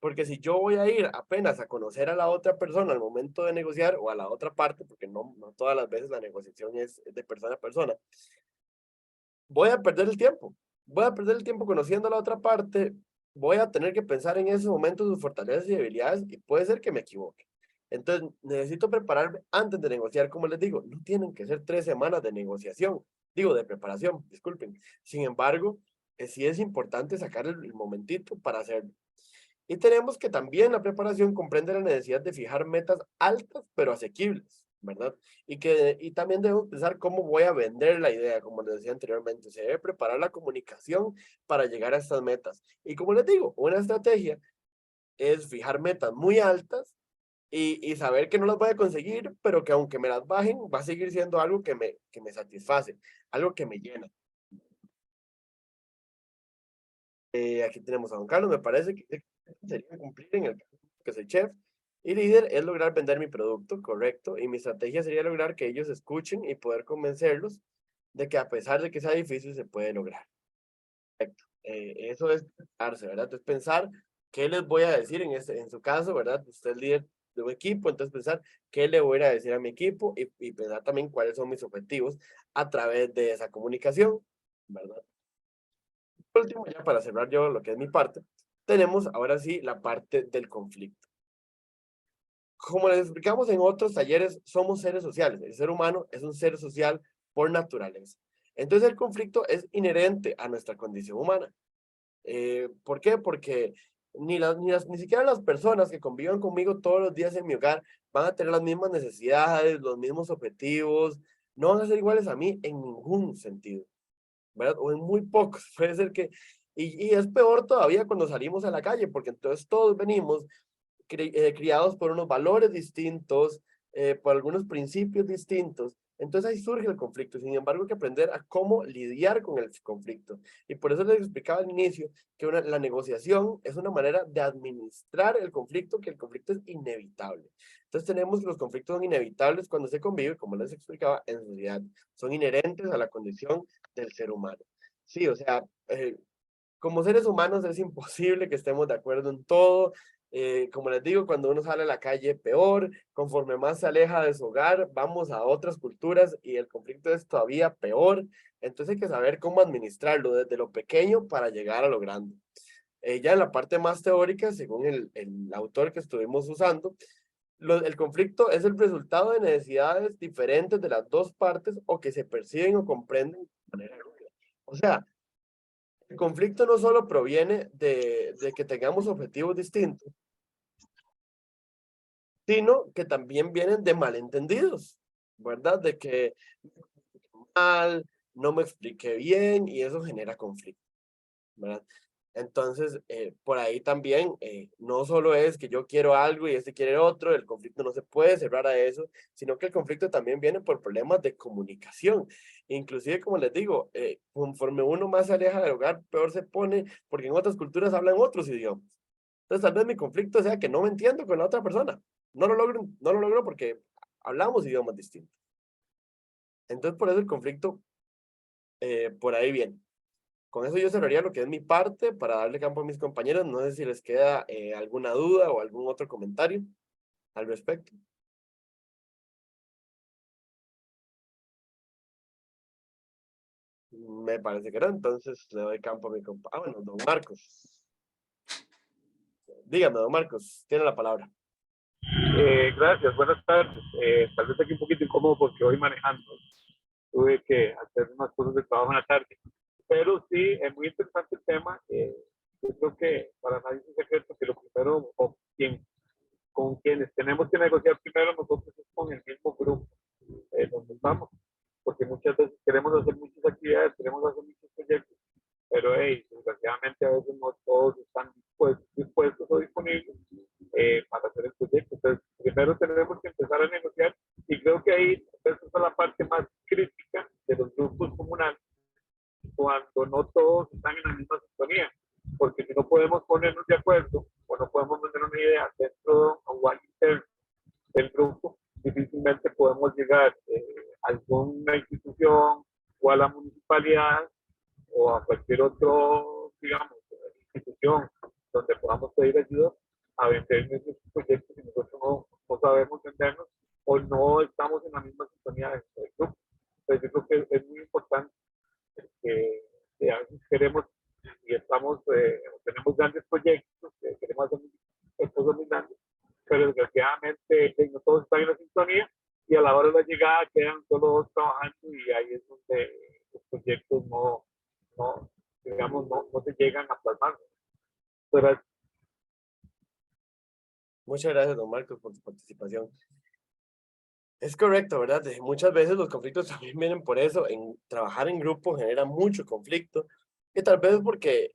Porque si yo voy a ir apenas a conocer a la otra persona al momento de negociar, o a la otra parte, porque no todas las veces la negociación es de persona a persona, voy a perder el tiempo. Voy a perder el tiempo conociendo a la otra parte, voy a tener que pensar en ese momento sus fortalezas y debilidades, y puede ser que me equivoque. Entonces, necesito prepararme antes de negociar. Como les digo, no tienen que ser 3 semanas de negociación, digo, de preparación, disculpen. Sin embargo, sí es importante sacar el momentito para hacerlo. Y tenemos que también la preparación comprende la necesidad de fijar metas altas pero asequibles, ¿verdad? Y también debemos pensar cómo voy a vender la idea, como les decía anteriormente. Se debe preparar la comunicación para llegar a estas metas. Y como les digo, una estrategia es fijar metas muy altas y saber que no las voy a conseguir, pero que aunque me las bajen, va a seguir siendo algo que me satisface, algo que me llena. Aquí tenemos a don Carlos, me parece que sería cumplir en el caso que soy chef. Y líder es lograr vender mi producto, correcto. Y mi estrategia sería lograr que ellos escuchen y poder convencerlos de que a pesar de que sea difícil, se puede lograr. Correcto. Eso es pensarse, ¿verdad? Es pensar qué les voy a decir en su caso, ¿verdad? Usted es líder de un equipo, entonces pensar qué le voy a decir a mi equipo y pensar también cuáles son mis objetivos a través de esa comunicación, ¿verdad? Por último, ya para cerrar yo lo que es mi parte, tenemos ahora sí la parte del conflicto. Como les explicamos en otros talleres, somos seres sociales. El ser humano es un ser social por naturaleza. Entonces el conflicto es inherente a nuestra condición humana. ¿Por qué? Porque ni siquiera las personas que conviven conmigo todos los días en mi hogar van a tener las mismas necesidades, los mismos objetivos, no van a ser iguales a mí en ningún sentido, ¿verdad? O en muy pocos. Puede ser que, y es peor todavía cuando salimos a la calle, porque entonces todos venimos criados por unos valores distintos, por algunos principios distintos. Entonces ahí surge el conflicto. Sin embargo, hay que aprender a cómo lidiar con el conflicto. Y por eso les explicaba al inicio que la negociación es una manera de administrar el conflicto, que el conflicto es inevitable. Entonces tenemos que los conflictos son inevitables cuando se convive, como les explicaba, en sociedad. Son inherentes a la condición del ser humano. Sí, o sea, como seres humanos es imposible que estemos de acuerdo en todo. Como les digo, cuando uno sale a la calle, peor. Conforme más se aleja de su hogar, vamos a otras culturas y el conflicto es todavía peor. Entonces hay que saber cómo administrarlo desde lo pequeño para llegar a lo grande. Ya en la parte más teórica, según el autor que estuvimos usando, el conflicto es el resultado de necesidades diferentes de las dos partes o que se perciben o comprenden de manera errónea. O sea, el conflicto no solo proviene de que tengamos objetivos distintos, sino que también vienen de malentendidos, ¿verdad? De que mal, no me expliqué bien y eso genera conflicto, ¿verdad? Entonces, por ahí también, no solo es que yo quiero algo y este quiere otro, el conflicto no se puede cerrar a eso, sino que el conflicto también viene por problemas de comunicación. Inclusive, como les digo, conforme uno más se aleja del hogar, peor se pone, porque en otras culturas hablan otros idiomas. Entonces, tal vez mi conflicto sea que no me entiendo con la otra persona. No lo logro porque hablamos idiomas distintos. Entonces, por eso el conflicto, por ahí viene. Con eso yo cerraría lo que es mi parte para darle campo a mis compañeros. No sé si les queda alguna duda o algún otro comentario al respecto. Me parece que no, entonces le doy campo a mi compañero. Ah, bueno, don Marcos. Dígame, don Marcos, tiene la palabra. Gracias, buenas tardes. Tal vez aquí un poquito incómodo porque voy manejando. Tuve que hacer unas cosas de trabajo en la tarde. Pero sí, es muy interesante el tema. Yo creo que para nadie es un secreto que lo primero, con quienes tenemos que negociar primero nosotros es con el mismo grupo donde estamos. Porque muchas veces queremos hacer muchas actividades, queremos hacer muchos proyectos, pero desgraciadamente a veces no todos están dispuestos o disponibles para hacer el proyecto. Entonces, primero tenemos que empezar a negociar y creo que ahí esa es la parte más crítica de los grupos comunales, cuando no todos están en la misma sintonía, porque si no podemos ponernos de acuerdo o no podemos tener una idea dentro o al interno del grupo, difícilmente podemos llegar a alguna institución o a la municipalidad o a cualquier otro, digamos, institución donde podamos pedir ayuda a vender nuestros proyectos y nosotros no sabemos vendernos o no estamos en la misma sintonía dentro del grupo. Entonces yo creo que es muy importante que a veces queremos y tenemos grandes proyectos, que queremos hacer cosas muy grandes, pero desgraciadamente no todos están en la sintonía y a la hora de la llegada quedan solo dos trabajando y ahí es donde los proyectos no se llegan a plasmar. Pero Muchas gracias, don Marcos, por su participación. Es correcto, ¿verdad? Muchas veces los conflictos también vienen por eso. En trabajar en grupo genera mucho conflicto. Y tal vez porque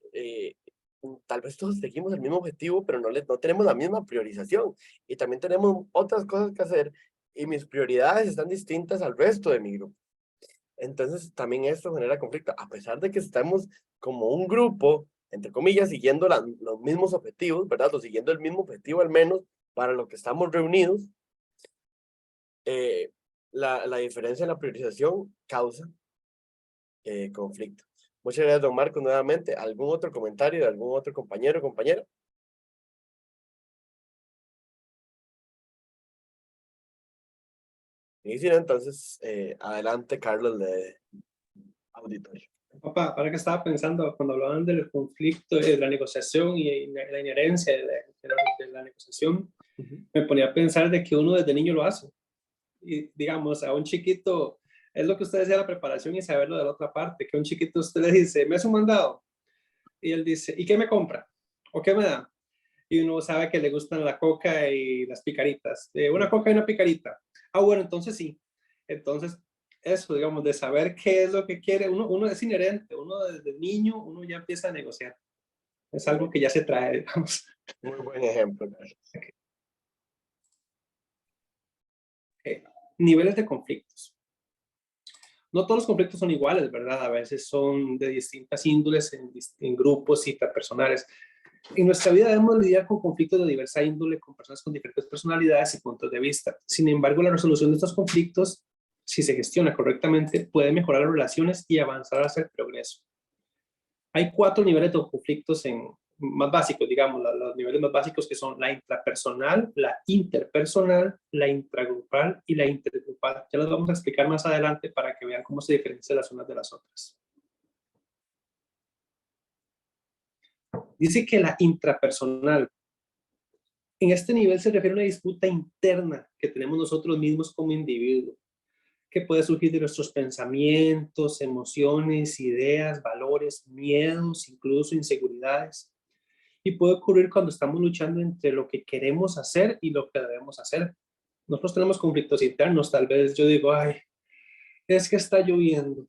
tal vez todos seguimos el mismo objetivo, pero no tenemos la misma priorización. Y también tenemos otras cosas que hacer. Y mis prioridades están distintas al resto de mi grupo. Entonces también esto genera conflicto. A pesar de que estamos como un grupo, entre comillas, siguiendo los mismos objetivos, ¿verdad? O siguiendo el mismo objetivo al menos para lo que estamos reunidos, la diferencia en la priorización causa conflicto. Muchas gracias, don Marcos, nuevamente. ¿Algún otro comentario de algún otro compañero o compañera? Y si no, entonces, adelante, Carlos, de auditorio. Papá, ahora que estaba pensando, cuando hablaban del conflicto, de la negociación y la inherencia de la negociación, me ponía a pensar de que uno desde niño lo hace. Y digamos, a un chiquito, es lo que usted decía, la preparación y saberlo de la otra parte, que a un chiquito usted le dice, me hace un mandado, y él dice, ¿y qué me compra? ¿O qué me da? Y uno sabe que le gustan la coca y las picaritas, una coca y una picarita. Ah, bueno, entonces sí. Entonces, eso, digamos, de saber qué es lo que quiere, uno es inherente, uno desde niño, uno ya empieza a negociar. Es algo que ya se trae, digamos. Muy buen ejemplo, Carlos. Niveles de conflictos. No todos los conflictos son iguales, ¿verdad? A veces son de distintas índoles en grupos interpersonales. En nuestra vida debemos lidiar con conflictos de diversa índole, con personas con diferentes personalidades y puntos de vista. Sin embargo, la resolución de estos conflictos, si se gestiona correctamente, puede mejorar las relaciones y avanzar hacia el progreso. Hay 4 niveles de conflictos más básicos, digamos, los niveles más básicos, que son la intrapersonal, la interpersonal, la intragrupal y la intergrupal. Ya los vamos a explicar más adelante para que vean cómo se diferencian las unas de las otras. Dice que la intrapersonal, en este nivel se refiere a una disputa interna que tenemos nosotros mismos como individuos, que puede surgir de nuestros pensamientos, emociones, ideas, valores, miedos, incluso inseguridades. Y puede ocurrir cuando estamos luchando entre lo que queremos hacer y lo que debemos hacer. Nosotros tenemos conflictos internos. Tal vez yo digo, ay, es que está lloviendo,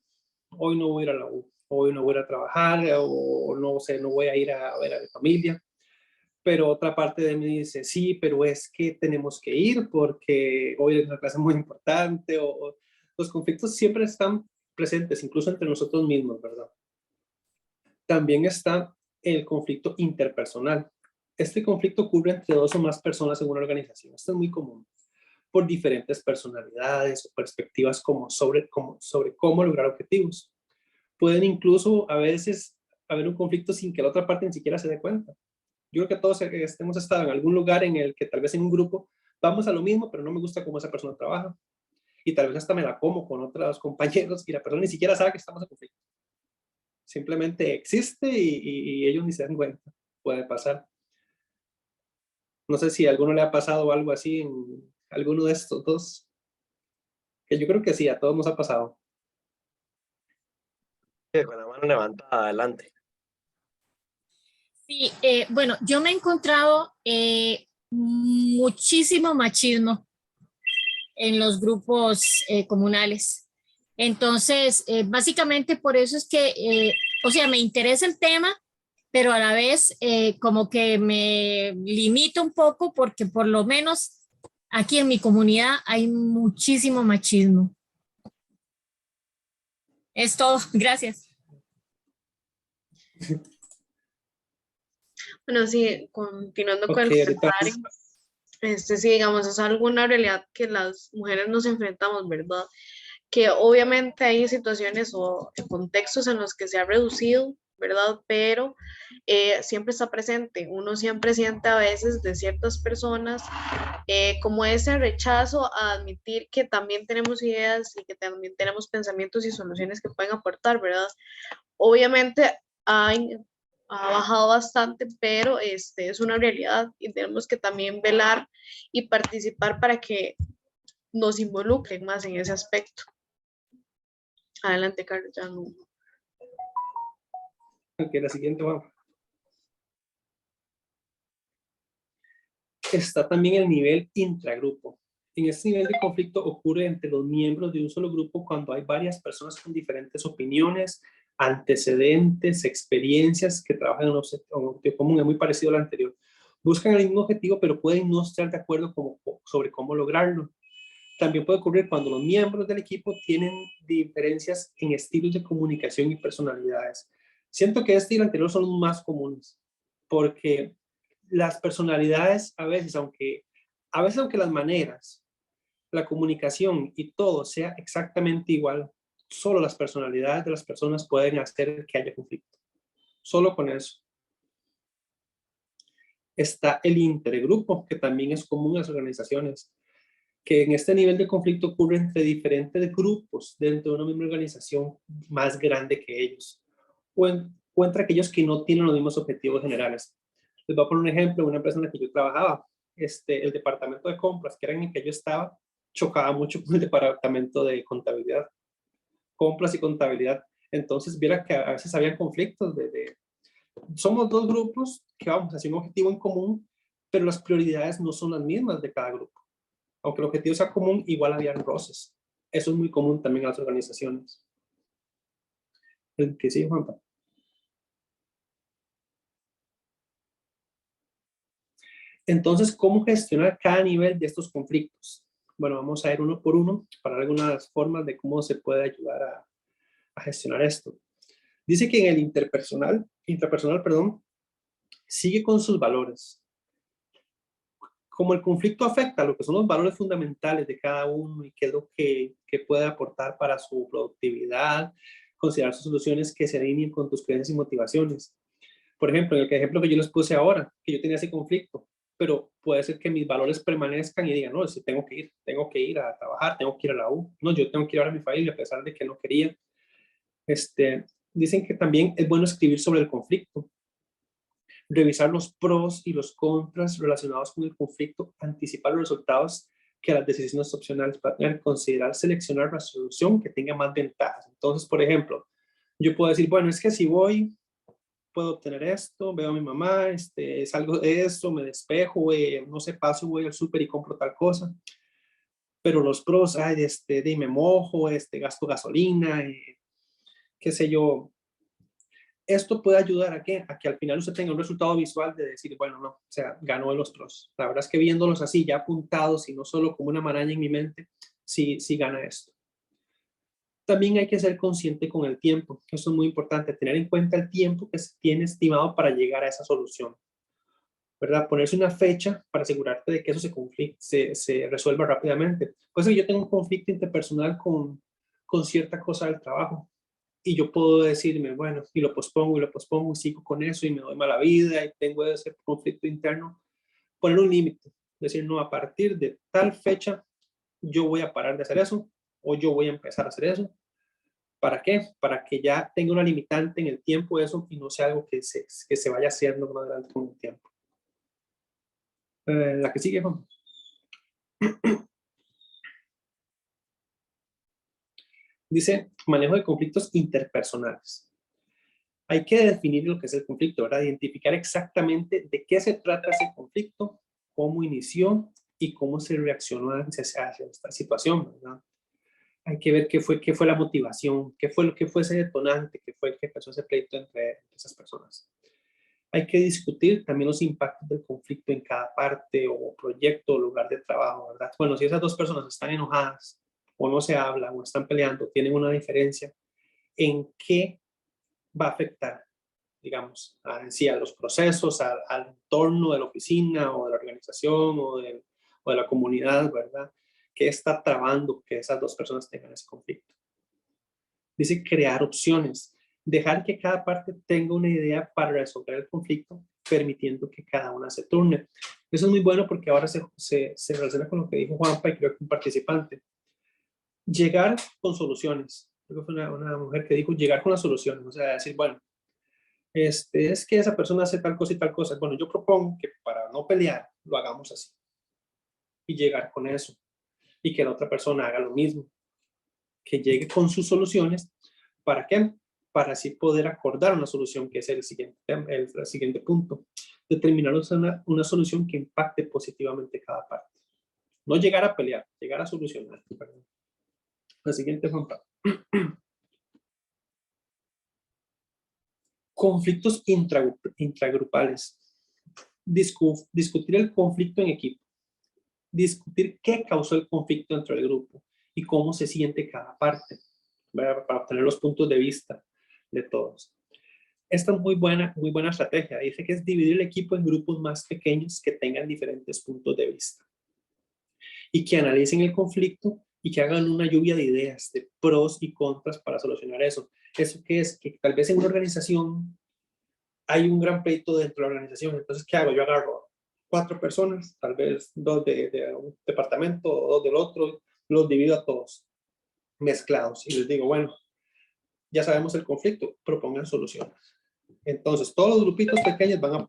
hoy no voy a ir a la U, hoy no voy a ir a trabajar, o no sé, no voy a ir a ver a mi familia. Pero otra parte de mí dice, sí, pero es que tenemos que ir porque hoy es una clase muy importante. O los conflictos siempre están presentes, incluso entre nosotros mismos, ¿verdad? También está el conflicto interpersonal. Este conflicto ocurre entre 2 o más personas en una organización. Esto es muy común por diferentes personalidades o perspectivas sobre cómo lograr objetivos. Pueden incluso a veces haber un conflicto sin que la otra parte ni siquiera se dé cuenta. Yo creo que todos hemos estado en algún lugar en el que tal vez en un grupo vamos a lo mismo, pero no me gusta cómo esa persona trabaja. Y tal vez hasta me la como con otros compañeros y la persona ni siquiera sabe que estamos en conflicto. Simplemente existe y ellos ni se dan cuenta. Puede pasar. No sé si a alguno le ha pasado algo así en alguno de estos dos. Que yo creo que sí, a todos nos ha pasado. Con la mano levantada, adelante. Sí, bueno, yo me he encontrado muchísimo machismo en los grupos comunales. Entonces, básicamente por eso es que, o sea, me interesa el tema, pero a la vez como que me limito un poco porque por lo menos aquí en mi comunidad hay muchísimo machismo. Es todo, gracias. Bueno, sí, continuando con Ok, el ahorita comentario, sí, digamos, es alguna realidad que las mujeres nos enfrentamos, ¿verdad? Que obviamente hay situaciones o contextos en los que se ha reducido, ¿verdad? Pero siempre está presente. Uno siempre siente a veces de ciertas personas como ese rechazo a admitir que también tenemos ideas y que también tenemos pensamientos y soluciones que pueden aportar, ¿verdad? Obviamente ha bajado bastante, pero es una realidad y tenemos que también velar y participar para que nos involucren más en ese aspecto. Adelante, Carlos. Ya no. Ok, la siguiente, vamos. está también el nivel intragrupo. En este nivel de conflicto ocurre entre los miembros de un solo grupo cuando hay varias personas con diferentes opiniones, antecedentes, experiencias que trabajan en un objetivo común. Es muy parecido al anterior. Buscan el mismo objetivo, pero pueden no estar de acuerdo sobre cómo lograrlo. También puede ocurrir cuando los miembros del equipo tienen diferencias en estilos de comunicación y personalidades. Siento que este y el anterior son los más comunes, porque las personalidades a veces, aunque las maneras, la comunicación y todo sea exactamente igual, solo las personalidades de las personas pueden hacer que haya conflicto. Solo con eso. Está el intergrupo, que también es común en las organizaciones, que en este nivel de conflicto ocurre entre diferentes grupos dentro de una misma organización más grande que ellos, o entre aquellos que no tienen los mismos objetivos generales. Les voy a poner un ejemplo. Una empresa en la que yo trabajaba, el departamento de compras, que era en el que yo estaba, chocaba mucho con el departamento de contabilidad, compras y contabilidad. Entonces, viera que a veces había conflictos somos dos grupos que vamos hacia un objetivo en común, pero las prioridades no son las mismas de cada grupo. Aunque el objetivo sea común, igual había roces. Eso es muy común también en las organizaciones. ¿Qué sigue, Juanpa? Entonces, ¿cómo gestionar cada nivel de estos conflictos? Bueno, vamos a ir uno por uno para algunas formas de cómo se puede ayudar a gestionar esto. Dice que en el intrapersonal, sigue con sus valores. Como el conflicto afecta a lo que son los valores fundamentales de cada uno y qué es lo que puede aportar para su productividad, considerar sus soluciones que se alineen con tus creencias y motivaciones. Por ejemplo, en el ejemplo que yo les puse ahora, que yo tenía ese conflicto, pero puede ser que mis valores permanezcan y digan, no, si tengo que ir a trabajar, tengo que ir a la U, no, yo tengo que ir a ver a mi familia a pesar de que no quería. Dicen que también es bueno escribir sobre el conflicto, revisar los pros y los contras relacionados con el conflicto, anticipar los resultados que las decisiones opcionales para considerar seleccionar la solución que tenga más ventajas. Entonces, por ejemplo, yo puedo decir, bueno, es que si voy, puedo obtener esto, veo a mi mamá, salgo de esto, me despejo, no sé, paso, voy al súper y compro tal cosa. Pero los pros, me mojo, gasto gasolina, qué sé yo. Esto puede ayudar a que al final usted tenga un resultado visual de decir, bueno, no, o sea, ganó en los pros. La verdad es que viéndolos así, ya apuntados y no solo como una maraña en mi mente, sí gana esto. También hay que ser consciente con el tiempo. Eso es muy importante, tener en cuenta el tiempo que se tiene estimado para llegar a esa solución, ¿verdad? Ponerse una fecha para asegurarte de que eso se resuelva rápidamente. Pues yo tengo un conflicto interpersonal con cierta cosa del trabajo y yo puedo decirme, bueno, y lo pospongo y sigo con eso y me doy mala vida y tengo ese conflicto interno. Poner un límite, decir, no, a partir de tal fecha yo voy a parar de hacer eso o yo voy a empezar a hacer eso. ¿Para qué? Para que ya tenga una limitante en el tiempo de eso y no sea algo que se vaya haciendo más adelante con el tiempo. La que sigue, Juan. Dice, manejo de conflictos interpersonales. Hay que definir lo que es el conflicto, ¿verdad? Identificar exactamente de qué se trata ese conflicto, cómo inició y cómo se reaccionó hacia esta situación, ¿verdad? Hay que ver qué fue la motivación, qué fue ese detonante, qué fue el que empezó ese pleito entre esas personas. Hay que discutir también los impactos del conflicto en cada parte o proyecto o lugar de trabajo, ¿verdad? Bueno, si esas dos personas están enojadas o no se hablan o están peleando, tienen una diferencia, ¿en qué va a afectar, digamos, a los procesos, al entorno de la oficina o de la organización o de la comunidad, ¿verdad? ¿Qué está trabando que esas dos personas tengan ese conflicto? Dice crear opciones, dejar que cada parte tenga una idea para resolver el conflicto, permitiendo que cada una se turne. Eso es muy bueno porque ahora se relaciona con lo que dijo Juanpa y creo que un participante. Llegar con soluciones. Creo que fue una mujer que dijo llegar con las soluciones, o sea, decir, bueno, es que esa persona hace tal cosa y tal cosa. Bueno, yo propongo que para no pelear lo hagamos así y llegar con eso y que la otra persona haga lo mismo, que llegue con sus soluciones. ¿Para qué? para así poder acordar una solución, que es el siguiente punto. Determinar una solución que impacte positivamente cada parte. No llegar a pelear, llegar a solucionar. Perdón. La siguiente, Juan Pablo. Conflictos intragrupales. Discutir el conflicto en equipo. Discutir qué causó el conflicto dentro del grupo y cómo se siente cada parte, ¿verdad? Para obtener los puntos de vista de todos. Esta es muy buena estrategia. Dice que es dividir el equipo en grupos más pequeños que tengan diferentes puntos de vista y que analicen el conflicto y que hagan una lluvia de ideas, de pros y contras para solucionar eso. ¿Eso qué es? Que tal vez en una organización hay un gran pleito dentro de la organización. Entonces, ¿qué hago? Yo agarro 4 personas, tal vez 2 de un departamento, 2 del otro, los divido a todos mezclados y les digo, bueno, ya sabemos el conflicto, propongan soluciones. Entonces, todos los grupitos pequeños van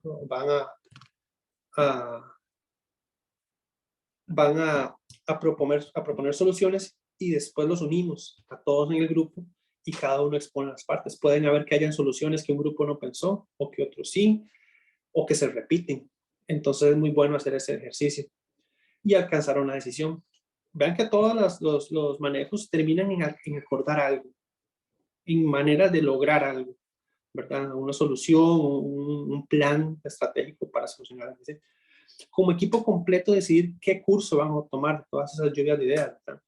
a proponer soluciones y después los unimos a todos en el grupo y cada uno expone las partes. Pueden haber que hayan soluciones que un grupo no pensó o que otros sí, o que se repiten. Entonces es muy bueno hacer ese ejercicio y alcanzar una decisión. Vean que todos los manejos terminan en acordar algo, en maneras de lograr algo, ¿verdad? Una solución, un plan estratégico para solucionar algo. ¿Sí? Como equipo completo decidir qué curso vamos a tomar, todas esas lluvias de ideas, ¿verdad?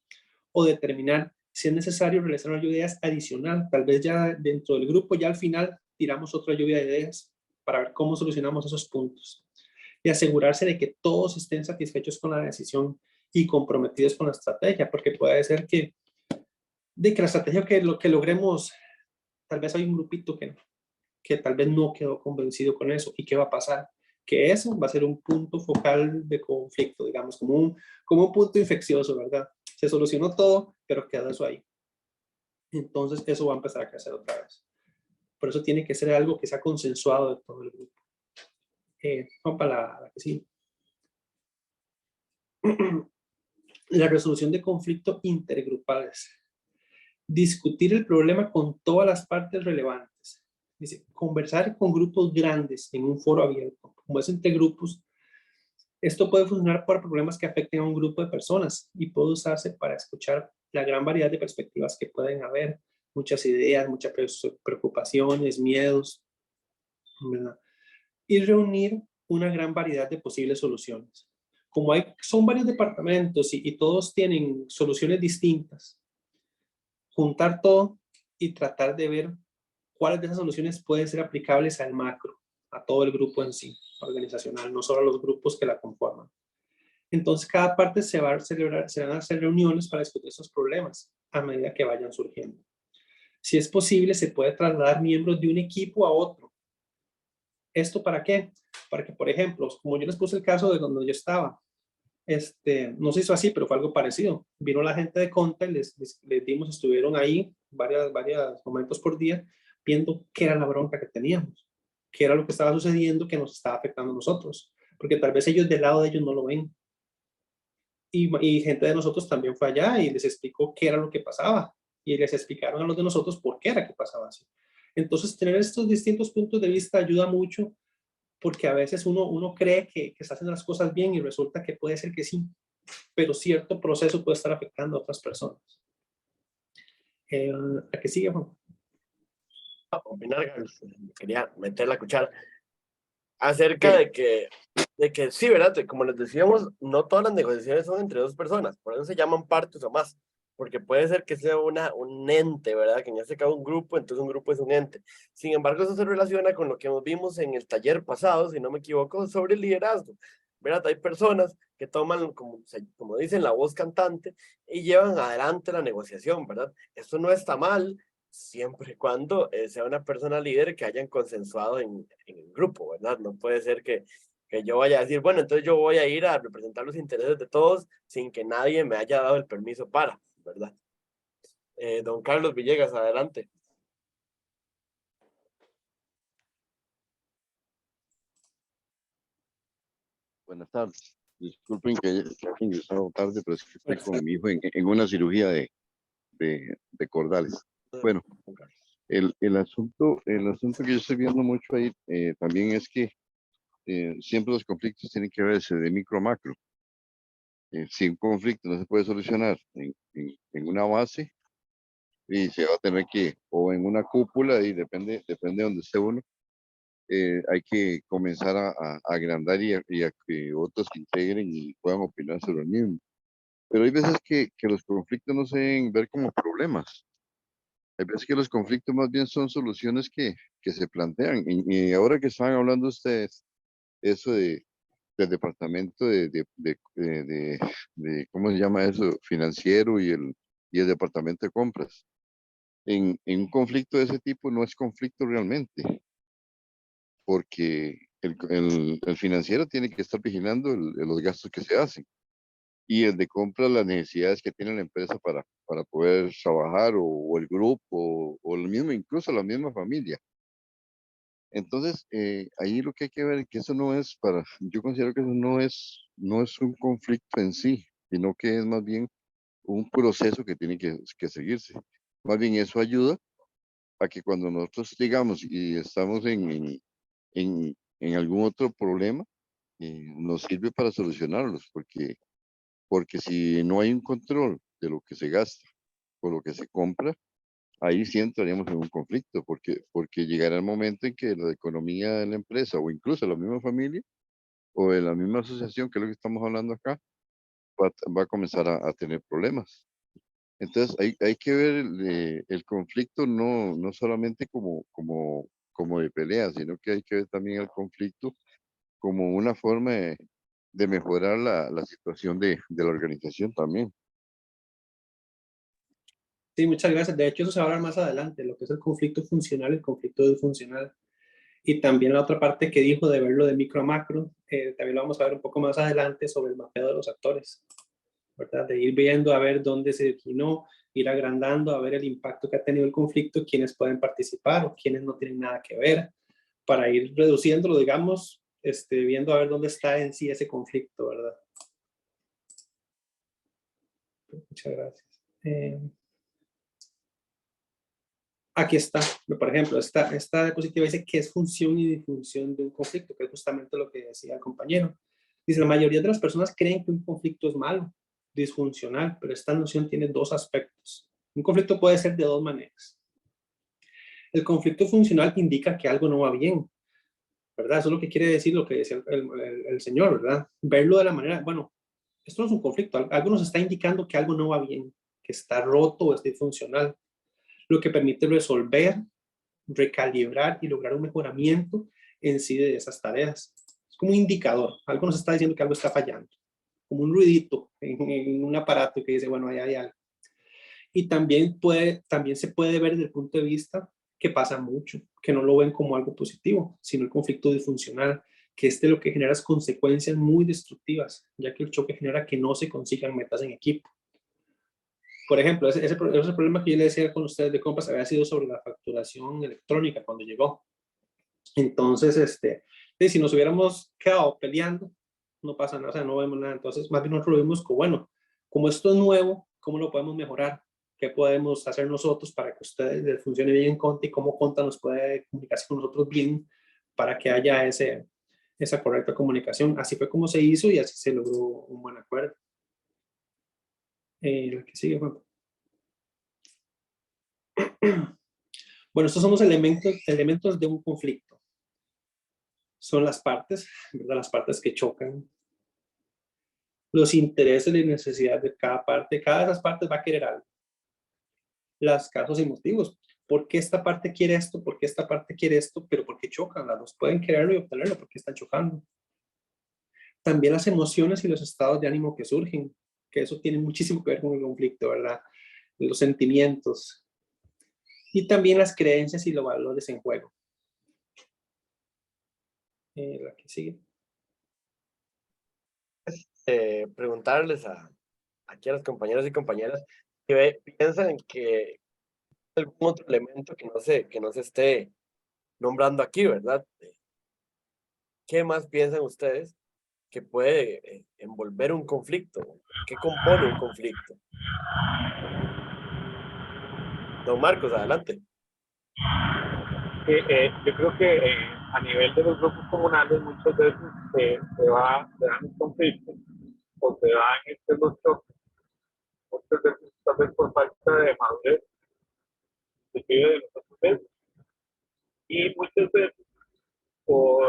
O determinar si es necesario realizar una lluvia de ideas adicional, tal vez ya dentro del grupo, ya al final tiramos otra lluvia de ideas para ver cómo solucionamos esos puntos y asegurarse de que todos estén satisfechos con la decisión y comprometidos con la estrategia, porque puede ser que la estrategia que logremos, tal vez hay un grupito que tal vez no quedó convencido con eso. ¿Y qué va a pasar? Que eso va a ser un punto focal de conflicto, digamos, como un punto infeccioso, ¿verdad? Se solucionó todo, pero queda eso ahí. Entonces eso va a empezar a crecer otra vez. Por eso tiene que ser algo que sea consensuado de todo el grupo. Vamos para la que sigue. La resolución de conflictos intergrupales. Discutir el problema con todas las partes relevantes. Dice, conversar con grupos grandes en un foro abierto. Como es entre grupos, esto puede funcionar para problemas que afecten a un grupo de personas y puede usarse para escuchar la gran variedad de perspectivas que pueden haber, muchas ideas, muchas preocupaciones, miedos, ¿verdad? Y reunir una gran variedad de posibles soluciones. Como son varios departamentos y todos tienen soluciones distintas, juntar todo y tratar de ver cuáles de esas soluciones pueden ser aplicables al macro, a todo el grupo en sí, organizacional, no solo a los grupos que la conforman. Entonces, cada parte se van a hacer reuniones para discutir esos problemas a medida que vayan surgiendo. Si es posible, se puede trasladar miembros de un equipo a otro. ¿Esto para qué? Para que, por ejemplo, como yo les puse el caso de donde yo estaba, no se hizo así, pero fue algo parecido. Vino la gente de Conta, les dimos, estuvieron ahí varios momentos por día, viendo qué era la bronca que teníamos, qué era lo que estaba sucediendo que nos estaba afectando a nosotros, porque tal vez ellos del lado de ellos no lo ven. Y gente de nosotros también fue allá y les explicó qué era lo que pasaba, y les explicaron a los de nosotros por qué era que pasaba así. Entonces, tener estos distintos puntos de vista ayuda mucho, porque a veces uno cree que está haciendo las cosas bien y resulta que puede ser que sí, pero cierto proceso puede estar afectando a otras personas. ¿A qué sigue, Juan? Opinar, quería meter la cuchara acerca de que sí, ¿verdad? Como les decíamos, no todas las negociaciones son entre 2 personas, por eso se llaman partes o más, porque puede ser que sea un ente, ¿verdad? Que en este caso un grupo, entonces un grupo es un ente. Sin embargo, eso se relaciona con lo que vimos en el taller pasado, si no me equivoco, sobre el liderazgo, ¿verdad? Hay personas que toman, como dicen, la voz cantante y llevan adelante la negociación, ¿verdad? Esto no está mal, siempre y cuando sea una persona líder que hayan consensuado en el grupo, ¿verdad? No puede ser que yo vaya a decir, bueno, entonces yo voy a ir a representar los intereses de todos sin que nadie me haya dado el permiso para, ¿verdad? Don Carlos Villegas, adelante. Buenas tardes. Disculpen que haya ingresado tarde, pero es que estoy con mi hijo en una cirugía de cordales. Bueno, el asunto que yo estoy viendo mucho ahí también es que siempre los conflictos tienen que verse de micro a macro. Si un conflicto no se puede solucionar en una base, y se va a tener que, o en una cúpula, y depende de donde esté uno, hay que comenzar a agrandar y a que otros se integren y puedan opinar sobre el mismo. Pero hay veces que los conflictos no se deben ver como problemas. Hay veces que los conflictos más bien son soluciones que se plantean. Y ahora que estaban hablando ustedes, eso del departamento ¿cómo se llama eso? Financiero y el departamento de compras. En un conflicto de ese tipo no es conflicto realmente, porque el financiero tiene que estar vigilando los gastos que se hacen y el de compras las necesidades que tiene la empresa para poder trabajar o el grupo o el mismo, incluso la misma familia. Entonces, ahí lo que hay que ver es que eso no es yo considero que eso no es un conflicto en sí, sino que es más bien un proceso que tiene que seguirse. Más bien eso ayuda a que cuando nosotros llegamos y estamos en algún otro problema, nos sirve para solucionarlos, porque si no hay un control de lo que se gasta o lo que se compra, ahí sí entraríamos en un conflicto, porque llegará el momento en que la economía de la empresa o incluso la misma familia o de la misma asociación, que es lo que estamos hablando acá, va a comenzar a tener problemas. Entonces hay que ver el conflicto no solamente como de pelea, sino que hay que ver también el conflicto como una forma de mejorar la situación de la organización también. Sí, muchas gracias. De hecho, eso se va a hablar más adelante, lo que es el conflicto funcional y el conflicto disfuncional. Y también la otra parte que dijo de verlo de micro a macro, también lo vamos a ver un poco más adelante sobre el mapeo de los actores, ¿verdad? De ir viendo a ver dónde se originó, ir agrandando, a ver el impacto que ha tenido el conflicto, quiénes pueden participar o quiénes no tienen nada que ver, para ir reduciéndolo, digamos, viendo a ver dónde está en sí ese conflicto, ¿verdad? Muchas gracias. Aquí está, por ejemplo, esta diapositiva dice qué es función y disfunción de un conflicto, que es justamente lo que decía el compañero. Dice, la mayoría de las personas creen que un conflicto es malo, disfuncional, pero esta noción tiene dos aspectos. Un conflicto puede ser de dos maneras. El conflicto funcional indica que algo no va bien, ¿verdad? Eso es lo que quiere decir lo que decía el señor, ¿verdad? Verlo de la manera, bueno, esto no es un conflicto, algo nos está indicando que algo no va bien, que está roto o es disfuncional, lo que permite resolver, recalibrar y lograr un mejoramiento en sí de esas tareas. Es como un indicador, algo nos está diciendo que algo está fallando, como un ruidito en un aparato que dice, bueno, ahí hay algo. Y también se puede ver desde el punto de vista que pasa mucho, que no lo ven como algo positivo, sino el conflicto disfuncional, que lo que genera es consecuencias muy destructivas, ya que el choque genera que no se consigan metas en equipo. Por ejemplo, ese problema que yo le decía con ustedes de compras había sido sobre la facturación electrónica cuando llegó. Entonces, si nos hubiéramos quedado peleando, no pasa nada, o sea, no vemos nada. Entonces, más bien nosotros lo vimos como, bueno, como esto es nuevo, ¿cómo lo podemos mejorar? ¿Qué podemos hacer nosotros para que ustedes les funcione bien en Conta y cómo Conta nos puede comunicarse con nosotros bien para que haya esa correcta comunicación? Así fue como se hizo y así se logró un buen acuerdo. La que sigue, Juan. Bueno, estos son los elementos de un conflicto. Son las partes, ¿verdad? Las partes que chocan. Los intereses y necesidades de cada parte. Cada de esas partes va a querer algo. Los casos y motivos. ¿Por qué esta parte quiere esto? ¿Por qué esta parte quiere esto? Pero ¿por qué chocan? Las dos pueden quererlo y obtenerlo. ¿Por qué están chocando? También las emociones y los estados de ánimo que surgen. Que eso tiene muchísimo que ver con el conflicto, ¿verdad? Los sentimientos. Y también las creencias y los valores en juego. La que sigue. Preguntarles aquí a los compañeros y compañeras que piensan que algún otro elemento que no se esté nombrando aquí, ¿verdad? ¿Qué más piensan ustedes que puede envolver un conflicto? ¿Qué compone un conflicto? Don Marcos, adelante. Yo creo que a nivel de los grupos comunales muchas veces se dan un conflicto o se dan los choques, muchas veces tal vez por falta de madurez de nosotros mismos y muchas veces por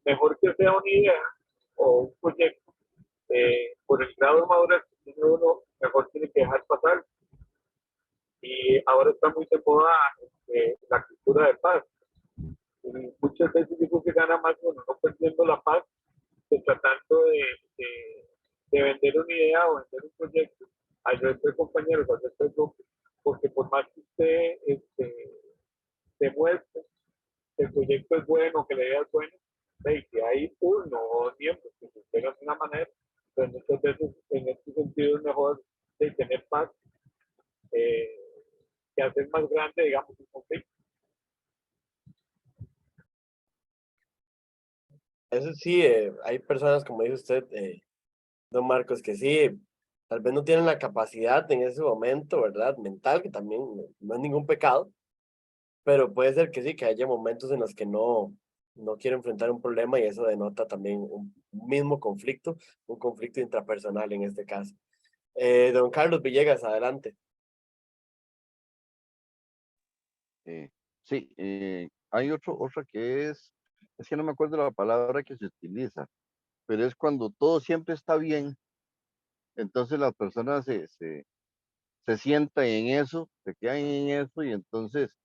mejor que sea una idea o un proyecto, por el grado de madurez que tiene uno, mejor tiene que dejar pasar. Y ahora está muy de moda la cultura de paz. Y muchas veces digo que gana más uno no perdiendo la paz que tratando de vender una idea o vender un proyecto al resto de compañeros, al resto del grupo, porque por más que usted demuestre que el proyecto es bueno, que la idea es buena, que hay uno o miembros que se integran de una manera, pues muchas veces en este sentido es mejor tener paz que hacer más grande, digamos, un conflicto. Eso sí, hay personas, como dice usted, don Marcos, que sí, tal vez no tienen la capacidad en ese momento, ¿verdad? Mental, que también no es ningún pecado, pero puede ser que sí, que haya momentos en los que no quiero enfrentar un problema y eso denota también un mismo conflicto, un conflicto intrapersonal en este caso. Don Carlos Villegas, adelante. Sí, hay otra que es que no me acuerdo la palabra que se utiliza, pero es cuando todo siempre está bien, entonces las personas se sientan en eso, se quedan en eso y entonces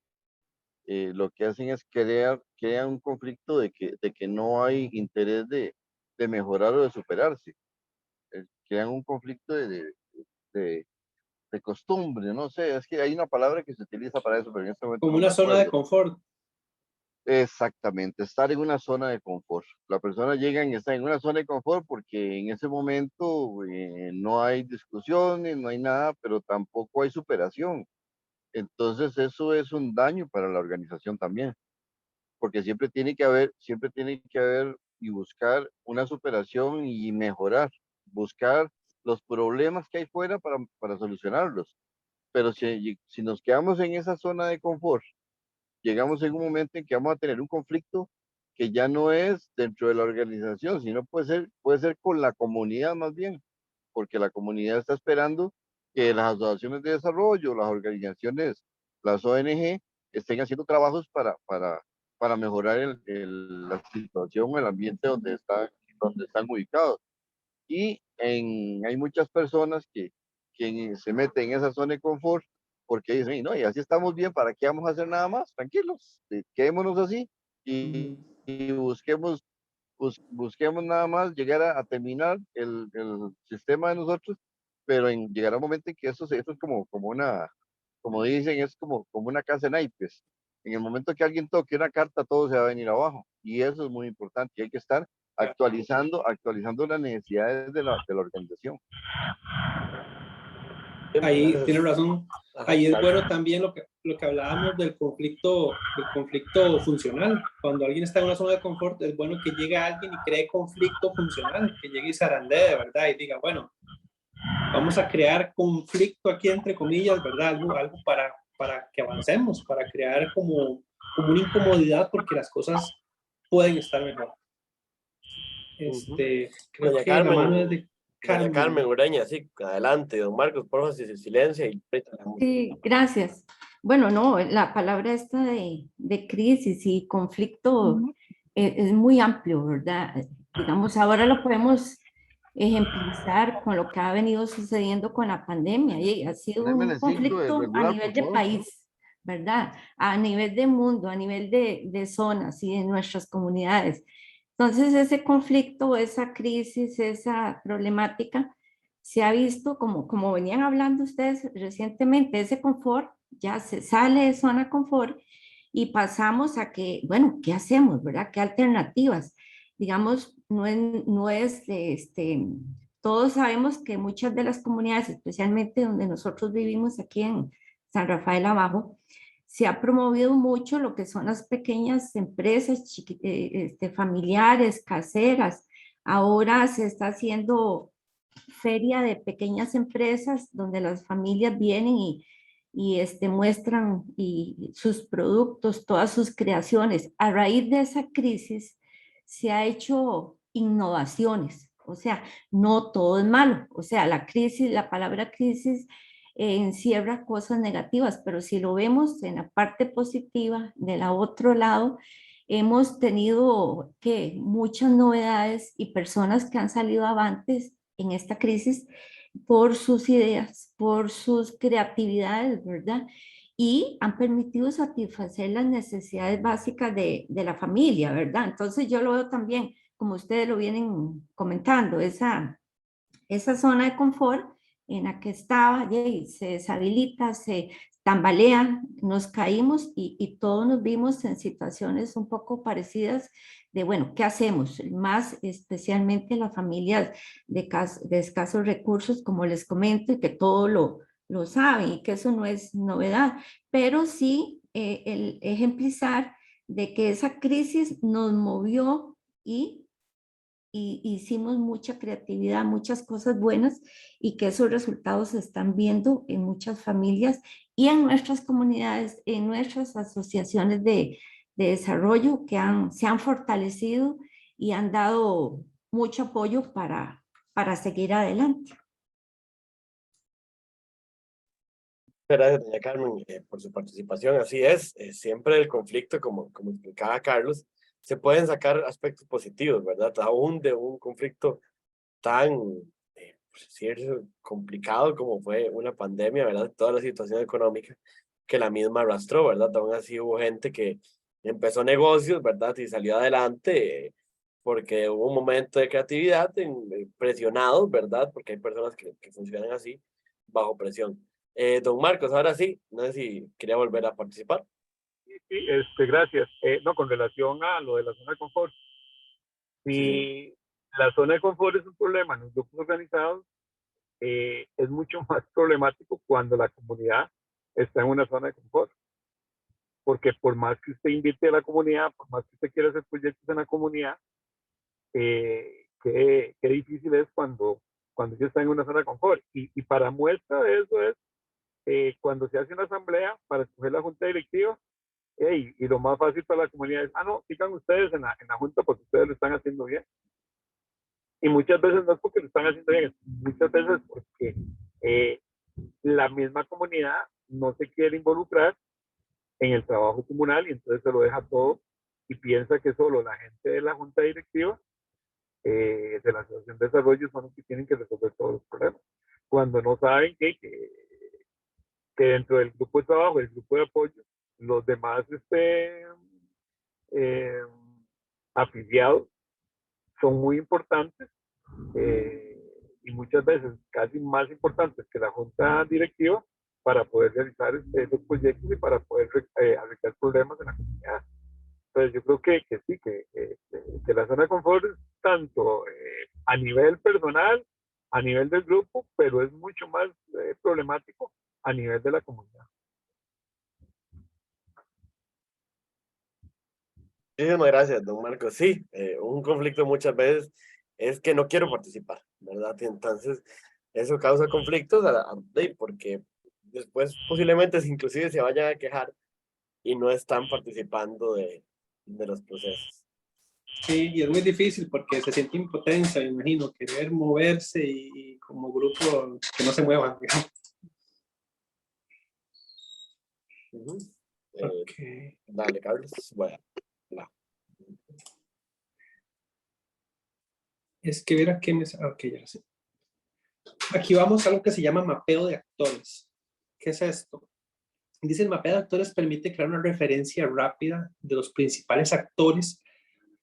lo que hacen es crean un conflicto de que no hay interés de mejorar o de superarse. Crean un conflicto de, de costumbre, no sé, es que hay una palabra que se utiliza para eso, pero en este momento Como no me una zona de acuerdo. confort. Exactamente, estar en una zona de confort. La persona llega y está en una zona de confort porque en ese momento no hay discusiones, no hay nada, pero tampoco hay superación. Entonces eso es un daño para la organización también, porque siempre tiene que haber y buscar una superación y mejorar, buscar los problemas que hay fuera para solucionarlos. Pero si nos quedamos en esa zona de confort, llegamos en un momento en que vamos a tener un conflicto que ya no es dentro de la organización, sino puede ser con la comunidad más bien, porque la comunidad está esperando que las asociaciones de desarrollo, las organizaciones, las ONG, estén haciendo trabajos para mejorar la situación, el ambiente donde están ubicados. Y hay muchas personas que se meten en esa zona de confort porque dicen, no, y así estamos bien, ¿para qué vamos a hacer nada más? Tranquilos, quedémonos así y busquemos nada más llegar a terminar el sistema de nosotros, pero llegará un momento en que eso es como dicen, es como una casa de naipes. En el momento que alguien toque una carta, todo se va a venir abajo. Y eso es muy importante. Y hay que estar actualizando las necesidades de la organización. Ahí tiene razón. Ajá, Ahí es Carlos. bueno también lo que hablábamos del conflicto funcional. Cuando alguien está en una zona de confort, es bueno que llegue alguien y cree conflicto funcional, que llegue y zarandee de verdad y diga, bueno, vamos a crear conflicto aquí entre comillas, ¿verdad? Algo para que avancemos, para crear como una incomodidad porque las cosas pueden estar mejor. Creo Doña que la Carmen, mano es de Doña Carmen Carmen. Ureña, sí, adelante, don Marcos, por favor, si se silencia y Sí, gracias. Bueno, no, la palabra esta de crisis y conflicto es muy amplio, ¿verdad? Digamos, ahora lo podemos ejemplizar con lo que ha venido sucediendo con la pandemia y ha sido Démele un 5 de conflicto a regular, nivel por de favor. país, ¿verdad? A nivel de mundo, a nivel de zonas y de nuestras comunidades. Entonces, ese conflicto, esa crisis, esa problemática se ha visto, como venían hablando ustedes recientemente, ese confort, ya se sale de zona de confort y pasamos a que, bueno, ¿qué hacemos, verdad? ¿Qué alternativas? Digamos, no es todos sabemos que muchas de las comunidades, especialmente donde nosotros vivimos aquí en San Rafael Abajo, se ha promovido mucho lo que son las pequeñas empresas familiares, caseras. Ahora se está haciendo feria de pequeñas empresas donde las familias vienen y muestran sus productos, todas sus creaciones. A raíz de esa crisis se ha hecho innovaciones, o sea, no todo es malo, o sea, la crisis, la palabra crisis encierra cosas negativas, pero si lo vemos en la parte positiva, del otro lado, hemos tenido muchas novedades y personas que han salido avantes en esta crisis por sus ideas, por sus creatividades, ¿verdad? Y han permitido satisfacer las necesidades básicas de la familia, ¿verdad? Entonces yo lo veo también, como ustedes lo vienen comentando, esa zona de confort en la que estaba, y se deshabilita, se tambalea, nos caímos y todos nos vimos en situaciones un poco parecidas de, bueno, ¿qué hacemos? Más especialmente las familias de escasos recursos, como les comento, y que todo lo saben y que eso no es novedad, pero sí el ejemplizar de que esa crisis nos movió y hicimos mucha creatividad, muchas cosas buenas y que esos resultados se están viendo en muchas familias y en nuestras comunidades, en nuestras asociaciones de desarrollo que se han fortalecido y han dado mucho apoyo para seguir adelante. Gracias, doña Carmen, por su participación. Así es, siempre el conflicto, como explicaba Carlos, se pueden sacar aspectos positivos, ¿verdad? Aún de un conflicto tan complicado como fue una pandemia, ¿verdad? Toda la situación económica que la misma arrastró, ¿verdad? Aún así hubo gente que empezó negocios, ¿verdad? Y salió adelante porque hubo un momento de creatividad presionados, ¿verdad? Porque hay personas que funcionan así, bajo presión. Don Marcos, ahora sí, no sé si quería volver a participar. Sí, gracias. No, con relación a lo de la zona de confort. Si la zona de confort es un problema en los grupos organizados, es mucho más problemático cuando la comunidad está en una zona de confort. Porque por más que usted invite a la comunidad, por más que usted quiera hacer proyectos en la comunidad, qué difícil es cuando ya está en una zona de confort. Y para muestra de eso es cuando se hace una asamblea para escoger la junta directiva, y lo más fácil para la comunidad es, no, sigan ustedes en la junta porque ustedes lo están haciendo bien. Y muchas veces no es porque lo están haciendo bien, muchas veces porque la misma comunidad no se quiere involucrar en el trabajo comunal y entonces se lo deja todo y piensa que solo la gente de la junta directiva de la Asociación de Desarrollo son los que tienen que resolver todos los problemas, cuando no saben que dentro del grupo de trabajo, el grupo de apoyo, los demás afiliados son muy importantes y muchas veces casi más importantes que la junta directiva para poder realizar esos proyectos y para poder arreglar problemas en la comunidad. Entonces yo creo que sí, que la zona de confort es tanto a nivel personal, a nivel del grupo, pero es mucho más problemático a nivel de la comunidad. Muchísimas gracias, don Marcos. Sí, un conflicto muchas veces es que no quiero participar, ¿verdad? Y entonces eso causa conflictos porque después posiblemente inclusive se vayan a quejar y no están participando de los procesos. Sí, y es muy difícil porque se siente impotencia, me imagino, querer moverse y como grupo que no se muevan. Okay. Dale, Carlos. Bueno, no. Es que verá que ok, ya sé. Aquí vamos a algo que se llama mapeo de actores. ¿Qué es esto? Dice, el mapeo de actores permite crear una referencia rápida de los principales actores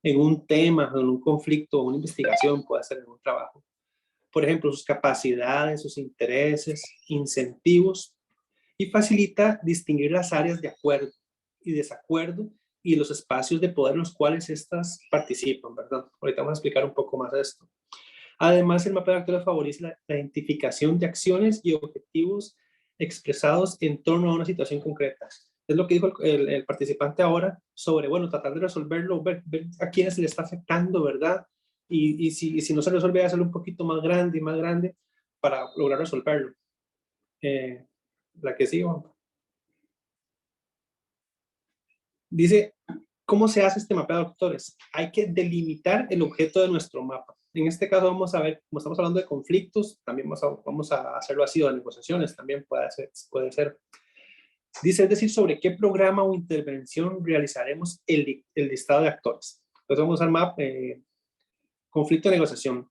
en un tema, en un conflicto, en una investigación, puede ser en un trabajo. Por ejemplo, sus capacidades, sus intereses, incentivos, y facilita distinguir las áreas de acuerdo y desacuerdo y los espacios de poder en los cuales éstas participan, ¿verdad? Ahorita vamos a explicar un poco más de esto. Además, el mapa de actores favorece la identificación de acciones y objetivos expresados en torno a una situación concreta. Es lo que dijo el participante ahora sobre, bueno, tratar de resolverlo, ver a quiénes le está afectando, ¿verdad? Y si no se resuelve, hacerlo un poquito más grande y más grande para lograr resolverlo. La que sigo. Dice, ¿cómo se hace este mapeo de actores? Hay que delimitar el objeto de nuestro mapa. En este caso vamos a ver, como estamos hablando de conflictos, también vamos a hacerlo así, o de negociaciones, también puede ser. Dice, es decir, sobre qué programa o intervención realizaremos el listado de actores. Entonces vamos a usar conflicto de negociación.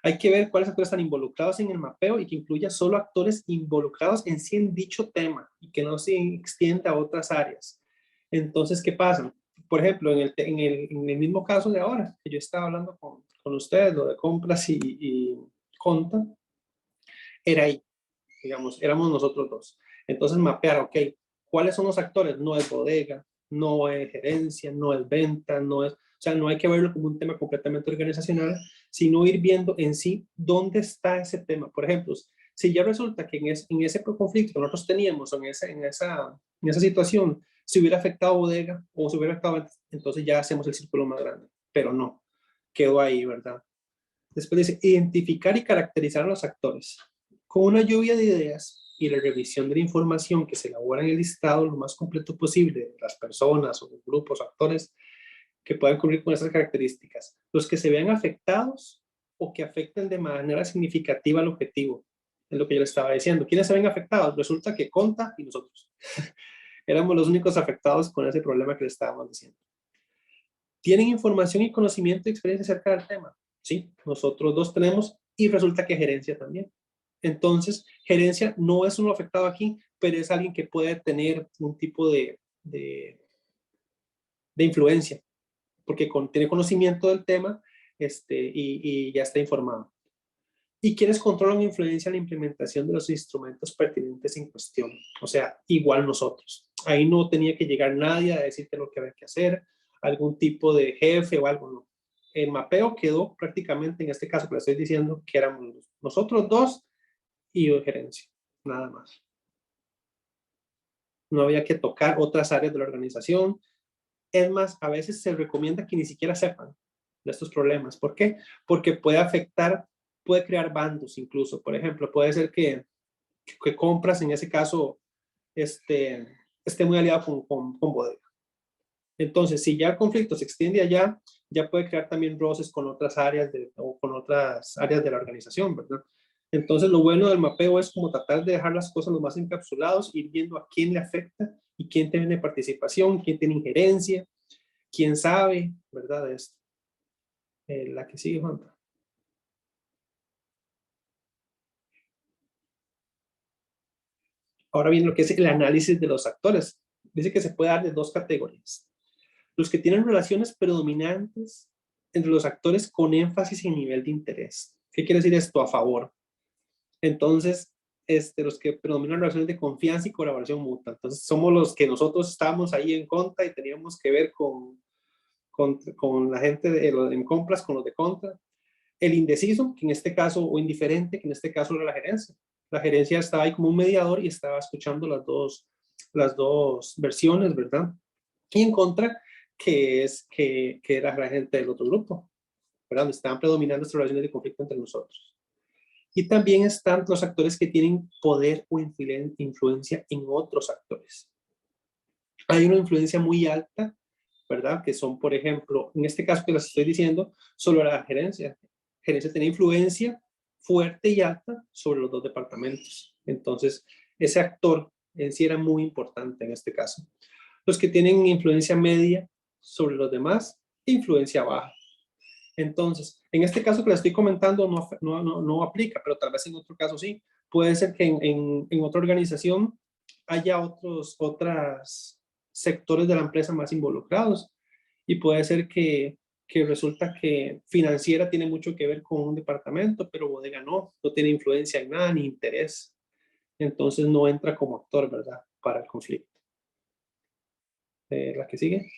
Hay que ver cuáles actores están involucrados en el mapeo y que incluya solo actores involucrados en sí en dicho tema y que no se extienda a otras áreas. Entonces, ¿qué pasa? Por ejemplo, en el mismo caso de ahora, que yo estaba hablando con ustedes, lo de compras y conta, era ahí, digamos, éramos nosotros dos. Entonces, mapear, ok, ¿cuáles son los actores? No es bodega, no es gerencia, no es venta, no es... O sea, no hay que verlo como un tema completamente organizacional, sino ir viendo en sí dónde está ese tema. Por ejemplo, si ya resulta que en ese conflicto que nosotros teníamos, en esa situación, si hubiera afectado bodega o si hubiera afectado, entonces ya hacemos el círculo más grande. Pero no, quedó ahí, ¿verdad? Después dice, identificar y caracterizar a los actores. Con una lluvia de ideas y la revisión de la información que se elabora en el listado lo más completo posible de las personas o grupos o actores que puedan cumplir con esas características. Los que se vean afectados o que afecten de manera significativa al objetivo. Es lo que yo le estaba diciendo. ¿Quiénes se ven afectados? Resulta que Conta y nosotros. Éramos los únicos afectados con ese problema que le estábamos diciendo. ¿Tienen información y conocimiento y experiencia acerca del tema? Sí, nosotros dos tenemos y resulta que gerencia también. Entonces, gerencia no es uno afectado aquí, pero es alguien que puede tener un tipo de influencia, porque tiene conocimiento del tema y ya está informado. ¿Y quiénes controlan influencia en la implementación de los instrumentos pertinentes en cuestión? O sea, igual nosotros. Ahí no tenía que llegar nadie a decirte lo que había que hacer, algún tipo de jefe o algo, no. El mapeo quedó prácticamente, en este caso que le estoy diciendo, que éramos nosotros dos y yo de gerencia, nada más. No había que tocar otras áreas de la organización. Es más, a veces se recomienda que ni siquiera sepan de estos problemas. ¿Por qué? Porque puede afectar, puede crear bandos incluso. Por ejemplo, puede ser que compras, en ese caso, esté muy aliado con bodega. Entonces, si ya el conflicto se extiende allá, ya puede crear también roces con otras áreas con otras áreas de la organización, ¿verdad? Entonces, lo bueno del mapeo es como tratar de dejar las cosas lo más encapsulados, ir viendo a quién le afecta y quién tiene participación, quién tiene injerencia, quién sabe, ¿verdad? De esto. La que sigue, Juan. Ahora bien, lo que es el análisis de los actores. Dice que se puede dar de dos categorías. Los que tienen relaciones predominantes entre los actores con énfasis en nivel de interés. ¿Qué quiere decir esto? A favor. Entonces, los que predominan relaciones de confianza y colaboración mutua. Entonces, somos los que nosotros estábamos ahí en contra y teníamos que ver con la gente en compras, con los de contra. El indeciso, que en este caso, o indiferente, que en este caso era la gerencia. La gerencia estaba ahí como un mediador y estaba escuchando las dos versiones, ¿verdad? Y en contra, que era la gente del otro grupo, ¿verdad? Donde estaban predominando estas relaciones de conflicto entre nosotros. Y también están los actores que tienen poder o influencia en otros actores. Hay una influencia muy alta, ¿verdad? Que son, por ejemplo, en este caso que les estoy diciendo, solo la gerencia. Gerencia tiene influencia fuerte y alta sobre los dos departamentos. Entonces, ese actor en sí era muy importante en este caso. Los que tienen influencia media sobre los demás, influencia baja. Entonces, en este caso que les estoy comentando no aplica, pero tal vez en otro caso sí. Puede ser que en otra organización haya otros sectores de la empresa más involucrados y puede ser que resulta que financiera tiene mucho que ver con un departamento, pero bodega no tiene influencia en nada ni interés. Entonces no entra como actor, ¿verdad? Para el conflicto. La que sigue.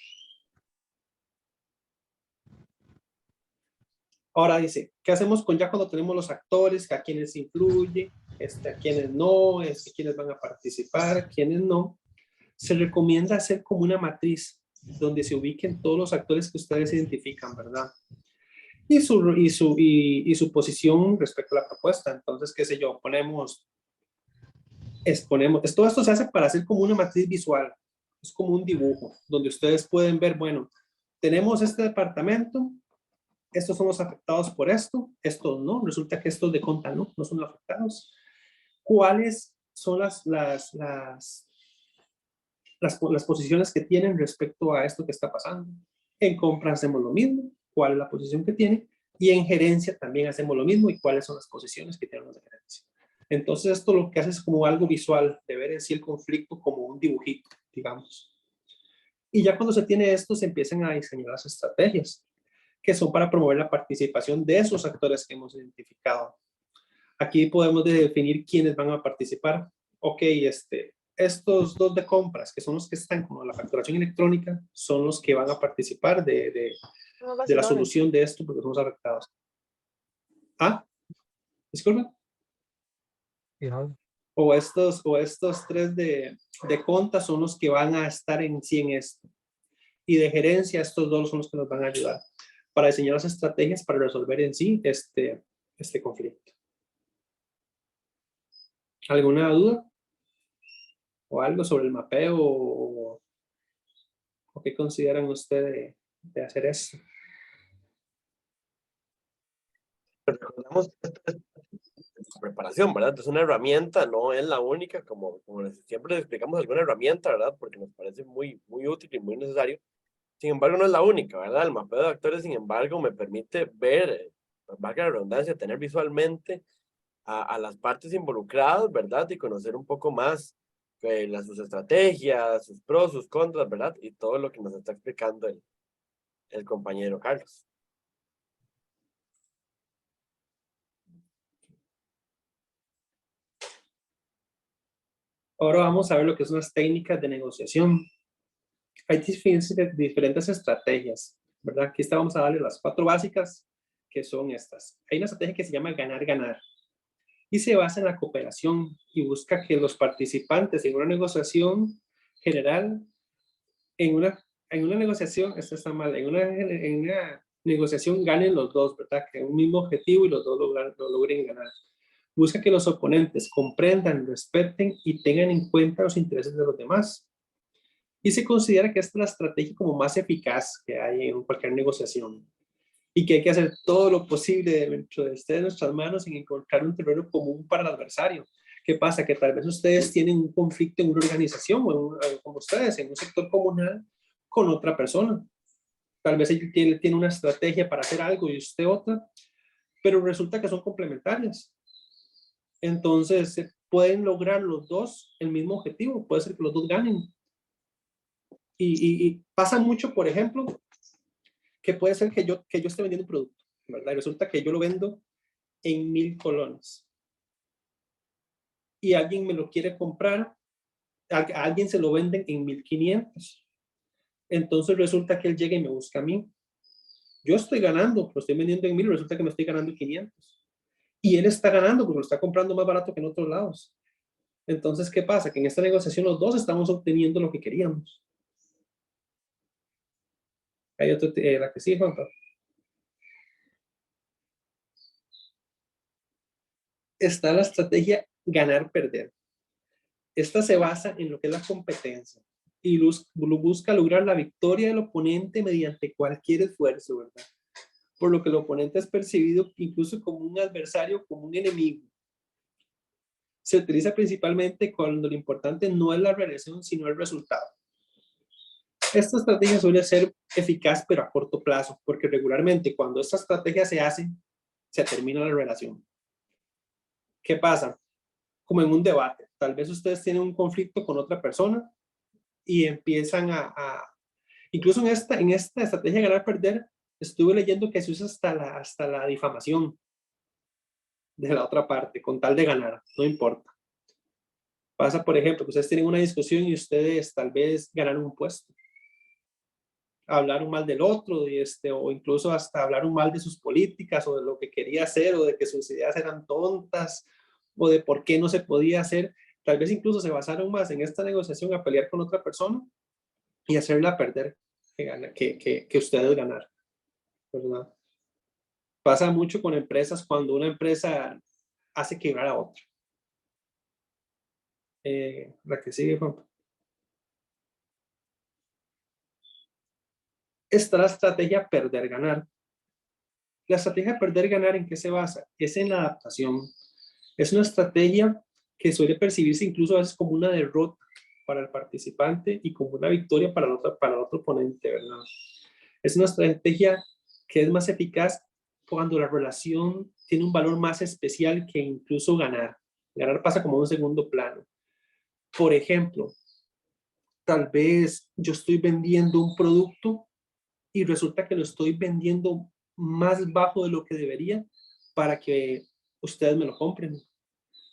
Ahora dice, ¿qué hacemos ya cuando tenemos los actores? ¿A quiénes influye? ¿A quiénes no? ¿Quiénes van a participar? ¿Quiénes no? Se recomienda hacer como una matriz donde se ubiquen todos los actores que ustedes identifican, ¿verdad? Y su posición respecto a la propuesta. Entonces, qué sé yo, todo esto se hace para hacer como una matriz visual. Es como un dibujo donde ustedes pueden ver, bueno, tenemos este departamento, estos son los afectados por esto, estos no, resulta que estos de conta no son afectados. ¿Cuáles son las posiciones que tienen respecto a esto que está pasando? En compra hacemos lo mismo, cuál es la posición que tiene, y en gerencia también hacemos lo mismo, y cuáles son las posiciones que tienen los de gerencia. Entonces esto lo que hace es como algo visual, de ver en sí el conflicto como un dibujito, digamos. Y ya cuando se tiene esto, se empiezan a diseñar las estrategias, que son para promover la participación de esos actores que hemos identificado. Aquí podemos definir quiénes van a participar. Ok, estos dos de compras, que son los que están como la facturación electrónica, son los que van a participar de la solución de esto porque somos afectados. ¿Ah? Disculpa. O estos tres de conta son los que van a estar en sí en esto. Y de gerencia, estos dos son los que nos van a ayudar para diseñar las estrategias para resolver en sí este conflicto. ¿Alguna duda? ¿O algo sobre el mapeo? ¿O qué consideran ustedes de hacer eso? Recordemos que esto es preparación, ¿verdad? Es una herramienta, no es la única, como siempre les explicamos alguna herramienta, ¿verdad? Porque nos parece muy, muy útil y muy necesario. Sin embargo, no es la única, ¿verdad? El mapeo de actores, sin embargo, me permite ver, valga la redundancia, tener visualmente a las partes involucradas, ¿verdad? Y conocer un poco más sus estrategias, sus pros, sus contras, ¿verdad? Y todo lo que nos está explicando el compañero Carlos. Ahora vamos a ver lo que son las técnicas de negociación. Hay diferentes estrategias, ¿verdad? Aquí vamos a darle las 4 básicas, que son estas. Hay una estrategia que se llama ganar-ganar y se basa en la cooperación y busca que los participantes en una negociación general, en una negociación, esto está mal, en una negociación ganen los dos, ¿verdad? Que un mismo objetivo y los dos lo logren ganar. Busca que los oponentes comprendan, respeten y tengan en cuenta los intereses de los demás. Y se considera que esta es la estrategia como más eficaz que hay en cualquier negociación. Y que hay que hacer todo lo posible dentro de ustedes, nuestras manos, en encontrar un terreno común para el adversario. ¿Qué pasa? Que tal vez ustedes tienen un conflicto en una organización, o como ustedes, en un sector comunal, con otra persona. Tal vez él tiene una estrategia para hacer algo y usted otra, pero resulta que son complementarias. Entonces, se pueden lograr los dos el mismo objetivo. Puede ser que los dos ganen. Y pasa mucho, por ejemplo, que puede ser que yo esté vendiendo un producto, ¿verdad? Y resulta que yo lo vendo en 1000 colones. Y alguien me lo quiere comprar, a alguien se lo venden en 1500. Entonces resulta que él llega y me busca a mí. Yo estoy ganando, lo estoy vendiendo en 1000, resulta que me estoy ganando 500. Y él está ganando porque lo está comprando más barato que en otros lados. Entonces, ¿qué pasa? Que en esta negociación los dos estamos obteniendo lo que queríamos. Hay otra, la que sí, Juan Pablo. Está la estrategia ganar-perder. Esta se basa en lo que es la competencia y busca lograr la victoria del oponente mediante cualquier esfuerzo, ¿verdad? Por lo que el oponente es percibido incluso como un adversario, como un enemigo. Se utiliza principalmente cuando lo importante no es la realización, sino el resultado. Esta estrategia suele ser eficaz, pero a corto plazo, porque regularmente cuando esta estrategia se hace, se termina la relación. ¿Qué pasa? Como en un debate. Tal vez ustedes tienen un conflicto con otra persona y empiezan incluso en esta estrategia de ganar-perder, estuve leyendo que se usa hasta la difamación de la otra parte, con tal de ganar, no importa. Pasa, por ejemplo, que ustedes tienen una discusión y ustedes tal vez ganaron un puesto. Hablaron mal del otro o incluso hasta hablaron mal de sus políticas o de lo que quería hacer o de que sus ideas eran tontas o de por qué no se podía hacer. Tal vez incluso se basaron más en esta negociación a pelear con otra persona y hacerla perder que ustedes ganar, ¿verdad? Pasa mucho con empresas cuando una empresa hace quebrar a otra. La que sigue, Juan. está la estrategia perder-ganar. La estrategia perder-ganar, ¿en qué se basa? Es en la adaptación. Es una estrategia que suele percibirse incluso a veces como una derrota para el participante y como una victoria para el otro oponente, ¿verdad? Es una estrategia que es más eficaz cuando la relación tiene un valor más especial que incluso ganar. Ganar pasa como a un segundo plano. Por ejemplo, tal vez yo estoy vendiendo un producto y resulta que lo estoy vendiendo más bajo de lo que debería para que ustedes me lo compren.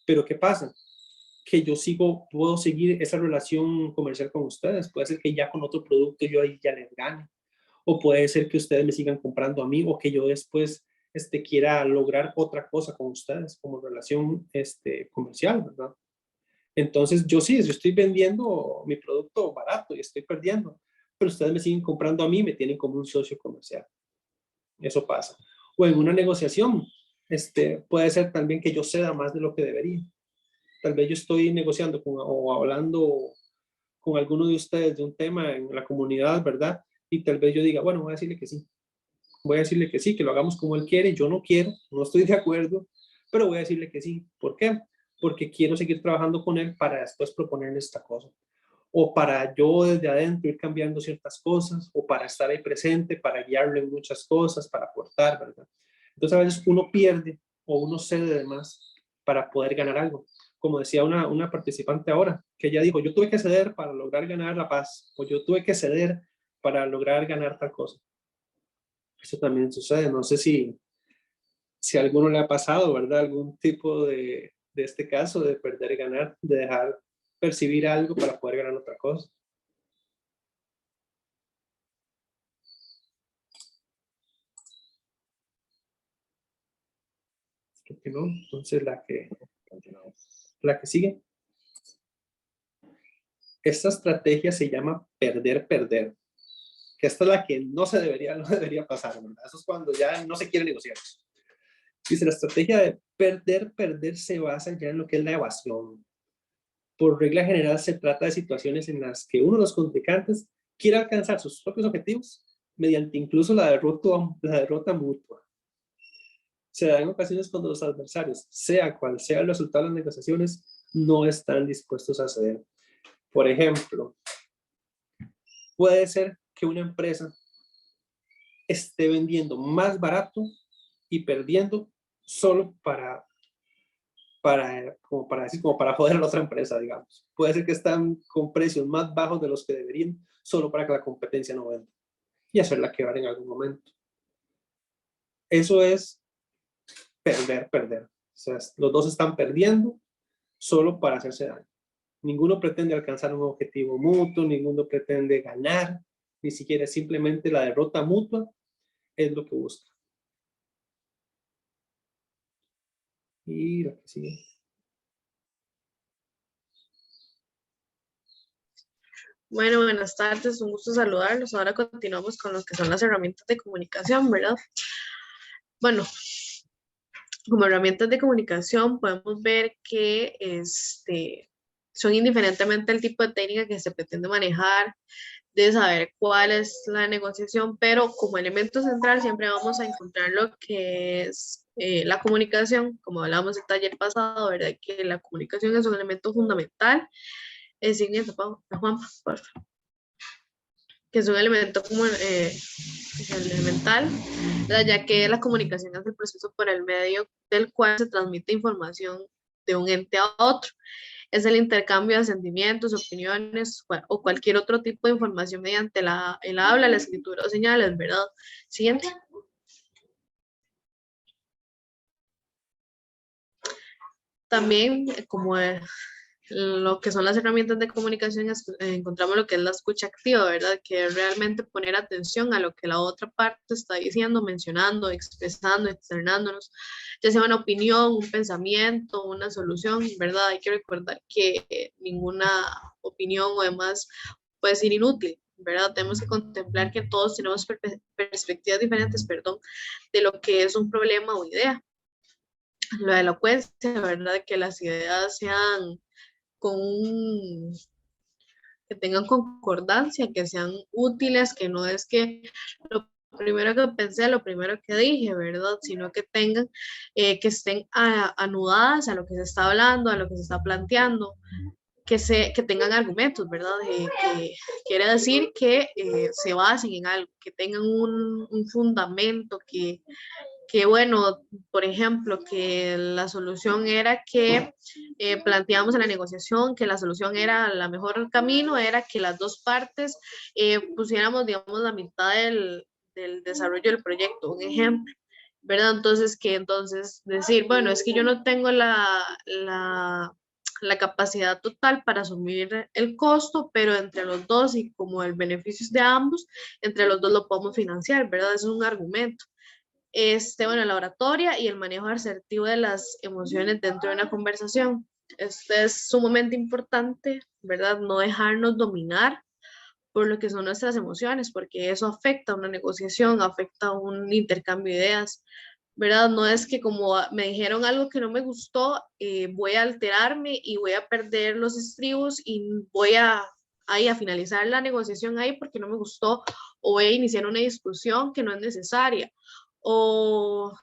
Pero ¿qué pasa? Que yo puedo seguir esa relación comercial con ustedes. Puede ser que ya con otro producto yo ahí ya les gane. O puede ser que ustedes me sigan comprando a mí o que yo después quiera lograr otra cosa con ustedes como relación comercial, ¿verdad? Entonces yo estoy vendiendo mi producto barato y estoy perdiendo, pero ustedes me siguen comprando a mí, me tienen como un socio comercial. Eso pasa. O en una negociación, puede ser también que yo ceda más de lo que debería. Tal vez yo estoy negociando o hablando con alguno de ustedes de un tema en la comunidad, ¿verdad? Y tal vez yo diga, bueno, voy a decirle que sí. Voy a decirle que sí, que lo hagamos como él quiere. Yo no quiero, no estoy de acuerdo, pero voy a decirle que sí. ¿Por qué? Porque quiero seguir trabajando con él para después proponerle esta cosa. O para yo desde adentro ir cambiando ciertas cosas, o para estar ahí presente, para guiarle en muchas cosas, para aportar, ¿verdad? Entonces a veces uno pierde o uno cede de más para poder ganar algo. Como decía una participante ahora, que ella dijo, yo tuve que ceder para lograr ganar la paz, o yo tuve que ceder para lograr ganar tal cosa. Eso también sucede, no sé si a alguno le ha pasado, ¿verdad? Algún tipo de este caso de perder y ganar, de dejar percibir algo para poder ganar otra cosa. Creo que no. Entonces la que sigue. Esta estrategia se llama perder-perder. Que esta es la que no debería pasar, ¿verdad? Eso es cuando ya no se quiere negociar. Dice, la estrategia de perder-perder se basa ya en lo que es la evasión. Por regla general se trata de situaciones en las que uno de los contrincantes quiere alcanzar sus propios objetivos mediante incluso la derrota mutua. Se da en ocasiones cuando los adversarios, sea cual sea el resultado de las negociaciones, no están dispuestos a ceder. Por ejemplo, puede ser que una empresa esté vendiendo más barato y perdiendo solo para joder a la otra empresa, digamos. Puede ser que están con precios más bajos de los que deberían, solo para que la competencia no venda y hacerla quebrar en algún momento. Eso es perder. O sea, los dos están perdiendo solo para hacerse daño. Ninguno pretende alcanzar un objetivo mutuo, ninguno pretende ganar, ni siquiera simplemente la derrota mutua es lo que busca. Y lo que sigue. Bueno, buenas tardes, un gusto saludarlos. Ahora continuamos con lo que son las herramientas de comunicación, ¿verdad? Bueno, como herramientas de comunicación podemos ver que son indiferentemente el tipo de técnica que se pretende manejar, de saber cuál es la negociación, pero como elemento central siempre vamos a encontrar lo que es la comunicación, como hablábamos en el taller pasado, ¿verdad? Que la comunicación es un elemento fundamental. Siguiente, Juan, por favor. Que es un elemento como, elemental, ¿verdad? Ya que la comunicación es el proceso por el medio del cual se transmite información de un ente a otro. Es el intercambio de sentimientos, opiniones o cualquier otro tipo de información mediante el habla, la escritura o señales, ¿verdad? Siguiente. También, como lo que son las herramientas de comunicación, encontramos lo que es la escucha activa, ¿verdad? Que es realmente poner atención a lo que la otra parte está diciendo, mencionando, expresando, externándonos, ya sea una opinión, un pensamiento, una solución, ¿verdad? Hay que recordar que ninguna opinión o demás puede ser inútil, ¿verdad? Tenemos que contemplar que todos tenemos perspectivas diferentes, perdón, de lo que es un problema o idea. La elocuencia, ¿verdad? Que las ideas sean con que tengan concordancia, que sean útiles, que no es que lo primero que pensé, lo primero que dije, ¿verdad? Sino que tengan, que estén anudadas a lo que se está hablando, a lo que se está planteando, que tengan argumentos, ¿verdad? Que quiere decir que se basen en algo, que tengan un fundamento, que bueno, por ejemplo, que la solución era que planteamos en la negociación que la solución era, la mejor camino era que las dos partes pusiéramos, digamos, la mitad del desarrollo del proyecto, un ejemplo, ¿verdad? Entonces, que entonces decir, bueno, es que yo no tengo la capacidad total para asumir el costo, pero entre los dos y como el beneficio es de ambos, entre los dos lo podemos financiar, ¿verdad? Es un argumento. Bueno, la oratoria y el manejo asertivo de las emociones dentro de una conversación. Este es sumamente importante, ¿verdad? No dejarnos dominar por lo que son nuestras emociones, porque eso afecta a una negociación, afecta a un intercambio de ideas, ¿verdad? No es que como me dijeron algo que no me gustó, voy a alterarme y voy a perder los estribos y voy ahí a finalizar la negociación ahí porque no me gustó, o voy a iniciar una discusión que no es necesaria, o,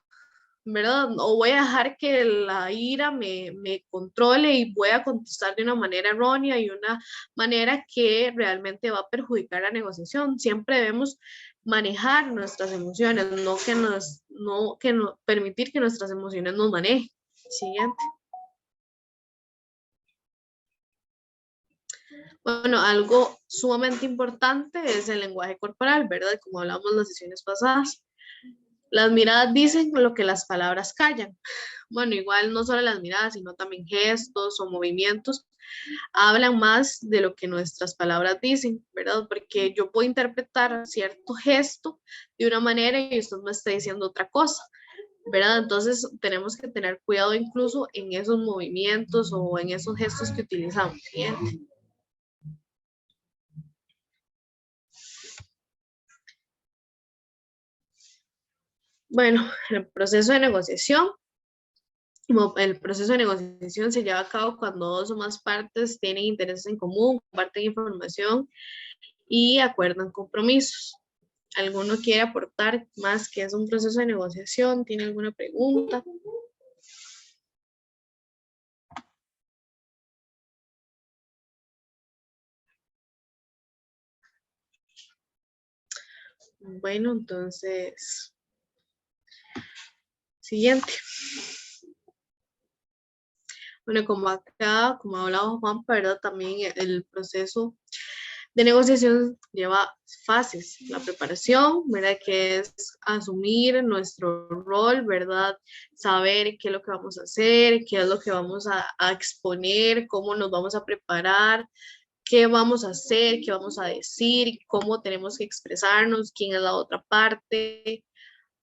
¿verdad? O voy a dejar que la ira me controle y voy a contestar de una manera errónea y una manera que realmente va a perjudicar la negociación. Siempre debemos manejar nuestras emociones, no permitir que nuestras emociones nos manejen. Siguiente. Bueno, algo sumamente importante es el lenguaje corporal, ¿verdad? Como hablamos en las sesiones pasadas. Las miradas dicen lo que las palabras callan. Bueno, igual no solo las miradas, sino también gestos o movimientos hablan más de lo que nuestras palabras dicen, ¿verdad? Porque yo puedo interpretar cierto gesto de una manera y usted me está diciendo otra cosa, ¿verdad? Entonces tenemos que tener cuidado incluso en esos movimientos o en esos gestos que utilizamos. Siguiente. Bueno, el proceso de negociación. El proceso de negociación se lleva a cabo cuando dos o más partes tienen intereses en común, comparten información y acuerdan compromisos. ¿Alguno quiere aportar más que es un proceso de negociación? ¿Tiene alguna pregunta? Bueno, entonces, siguiente. Bueno, como acá, como ha hablado Juan, ¿verdad? También el proceso de negociación lleva fases. La preparación, ¿verdad? Que es asumir nuestro rol, ¿verdad? Saber qué es lo que vamos a hacer, qué es lo que vamos a exponer, cómo nos vamos a preparar, qué vamos a hacer, qué vamos a decir, cómo tenemos que expresarnos, quién es la otra parte,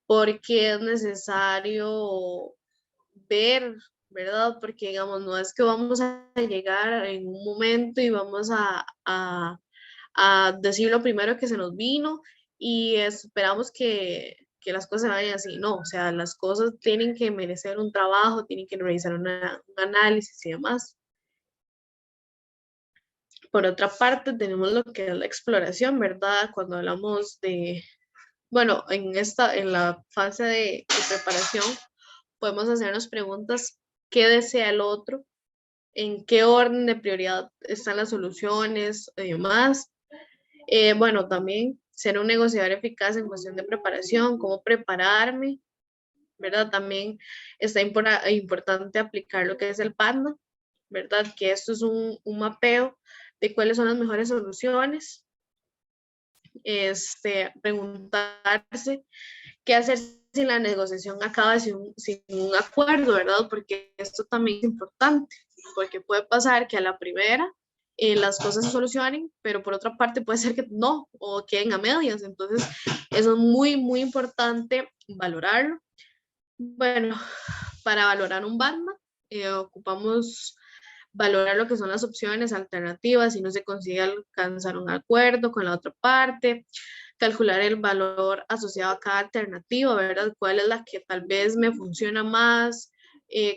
por qué es necesario ver, ¿verdad? Porque, digamos, no es que vamos a llegar en un momento y vamos a decir lo primero que se nos vino y esperamos que las cosas se vayan así. No, o sea, las cosas tienen que merecer un trabajo, tienen que realizar un análisis y demás. Por otra parte, tenemos lo que es la exploración, ¿verdad? Cuando hablamos de, bueno, en la fase de preparación, podemos hacernos preguntas: ¿qué desea el otro? ¿En qué orden de prioridad están las soluciones y demás? Bueno, también ser un negociador eficaz en cuestión de preparación, cómo prepararme, ¿verdad? También está importante aplicar lo que es el PANDA, ¿verdad? Que esto es un mapeo de cuáles son las mejores soluciones. Preguntarse qué hacer si la negociación acaba sin un acuerdo, ¿verdad? Porque esto también es importante, porque puede pasar que a la primera las cosas se solucionen, pero por otra parte puede ser que no, o queden a medias. Entonces, eso es muy, muy importante valorarlo. Bueno, para valorar un BANDA, ocupamos valorar lo que son las opciones alternativas, si no se consigue alcanzar un acuerdo con la otra parte, calcular el valor asociado a cada alternativa, ¿verdad? ¿Cuál es la que tal vez me funciona más?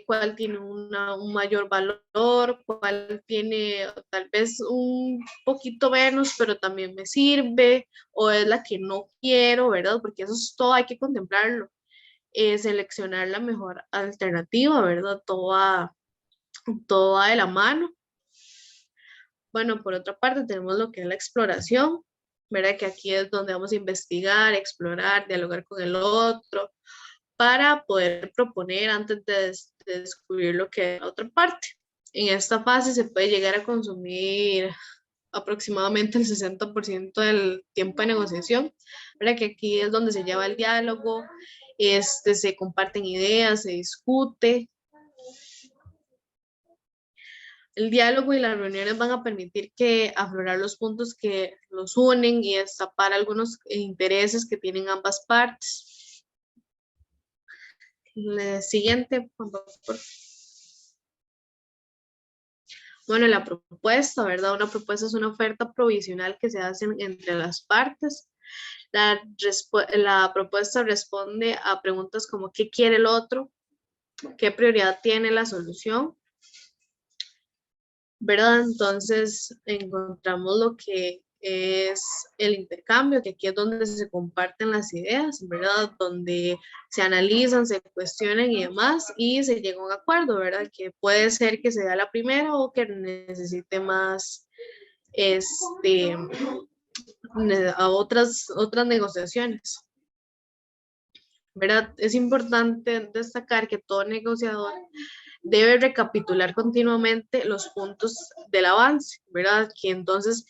cuál tiene un mayor valor, cuál tiene tal vez un poquito menos, pero también me sirve, o es la que no quiero, ¿verdad? Porque eso es todo, hay que contemplarlo. Seleccionar la mejor alternativa, ¿verdad? Todo va de la mano. Bueno, por otra parte tenemos lo que es la exploración, ¿verdad? Que aquí es donde vamos a investigar, explorar, dialogar con el otro, para poder proponer antes de descubrir lo que es la otra parte. En esta fase se puede llegar a consumir aproximadamente el 60% del tiempo de negociación, ¿verdad? Que aquí es donde se lleva el diálogo, se comparten ideas, se discute. El diálogo y las reuniones van a permitir que aflorar los puntos que los unen y destapar algunos intereses que tienen ambas partes. Siguiente, por favor. Bueno, la propuesta, ¿verdad? Una propuesta es una oferta provisional que se hace entre las partes. La propuesta responde a preguntas como ¿qué quiere el otro? ¿Qué prioridad tiene la solución? ¿Verdad? Entonces encontramos lo que es el intercambio, que aquí es donde se comparten las ideas, ¿verdad? Donde se analizan, se cuestionan y demás, y se llega a un acuerdo, ¿verdad? Que puede ser que sea la primera o que necesite más, a otras negociaciones, ¿verdad? Es importante destacar que todo negociador debe recapitular continuamente los puntos del avance, ¿verdad? Que entonces,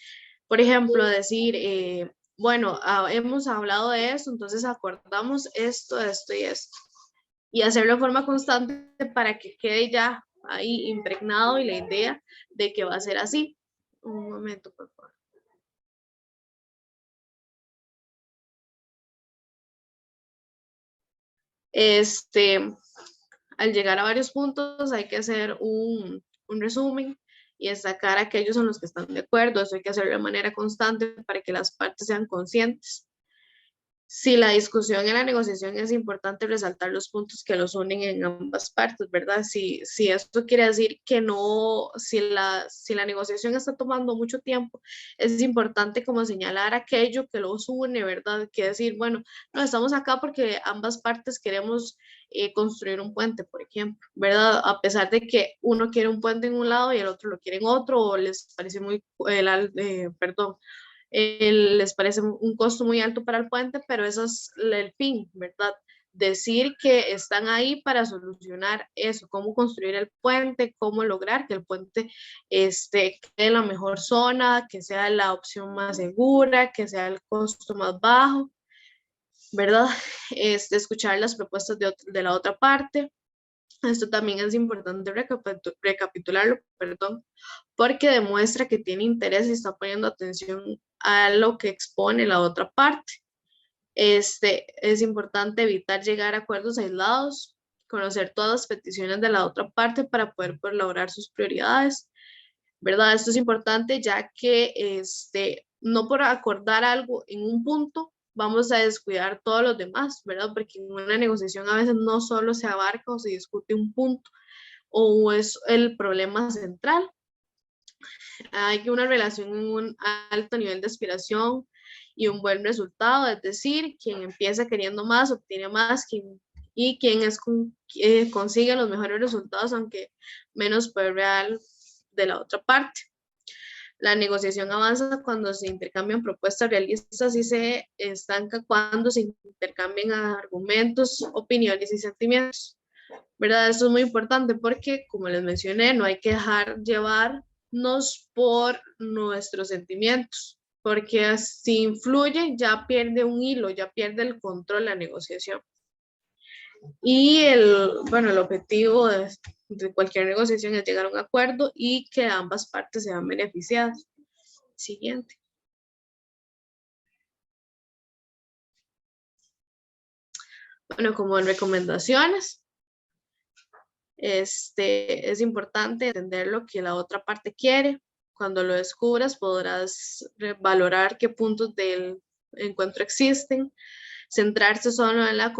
por ejemplo, decir, bueno, hemos hablado de esto, entonces acordamos esto, esto y esto. Y hacerlo de forma constante para que quede ya ahí impregnado y la idea de que va a ser así. Un momento, por favor. Al llegar a varios puntos hay que hacer un resumen y destacar aquellos en los que están de acuerdo. Eso hay que hacerlo de manera constante para que las partes sean conscientes. Si la discusión en la negociación es importante resaltar los puntos que los unen en ambas partes, ¿verdad? Si esto quiere decir que no, si la negociación está tomando mucho tiempo, es importante como señalar aquello que los une, ¿verdad? Que decir, bueno, no, estamos acá porque ambas partes queremos construir un puente, por ejemplo, ¿verdad? A pesar de que uno quiere un puente en un lado y el otro lo quiere en otro, o les parece muy, les parece un costo muy alto para el puente, pero eso es el fin, ¿verdad? Decir que están ahí para solucionar eso, cómo construir el puente, cómo lograr que el puente quede en la mejor zona, que sea la opción más segura, que sea el costo más bajo, ¿verdad? Escuchar las propuestas de la otra parte. Esto también es importante recapitularlo, perdón, porque demuestra que tiene interés y está poniendo atención a lo que expone la otra parte. Es importante evitar llegar a acuerdos aislados, conocer todas las peticiones de la otra parte para poder lograr sus prioridades, ¿verdad? Esto es importante ya que no por acordar algo en un punto vamos a descuidar todos los demás, ¿verdad? Porque en una negociación a veces no solo se abarca o se discute un punto o es el problema central. Hay que una relación en un alto nivel de aspiración y un buen resultado, es decir, quien empieza queriendo más, obtiene más, y quien consigue los mejores resultados, aunque menos por real de la otra parte. La negociación avanza cuando se intercambian propuestas realistas y se estanca cuando se intercambian argumentos, opiniones y sentimientos, ¿verdad? Esto es muy importante porque, como les mencioné, no hay que dejar llevarnos por nuestros sentimientos, porque si influye ya pierde un hilo, ya pierde el control de la negociación. Y el objetivo de cualquier negociación es llegar a un acuerdo y que ambas partes sean beneficiadas. Siguiente. Bueno, como en recomendaciones, es importante entender lo que la otra parte quiere. Cuando lo descubras podrás valorar qué puntos del encuentro existen, Centrarse solo en la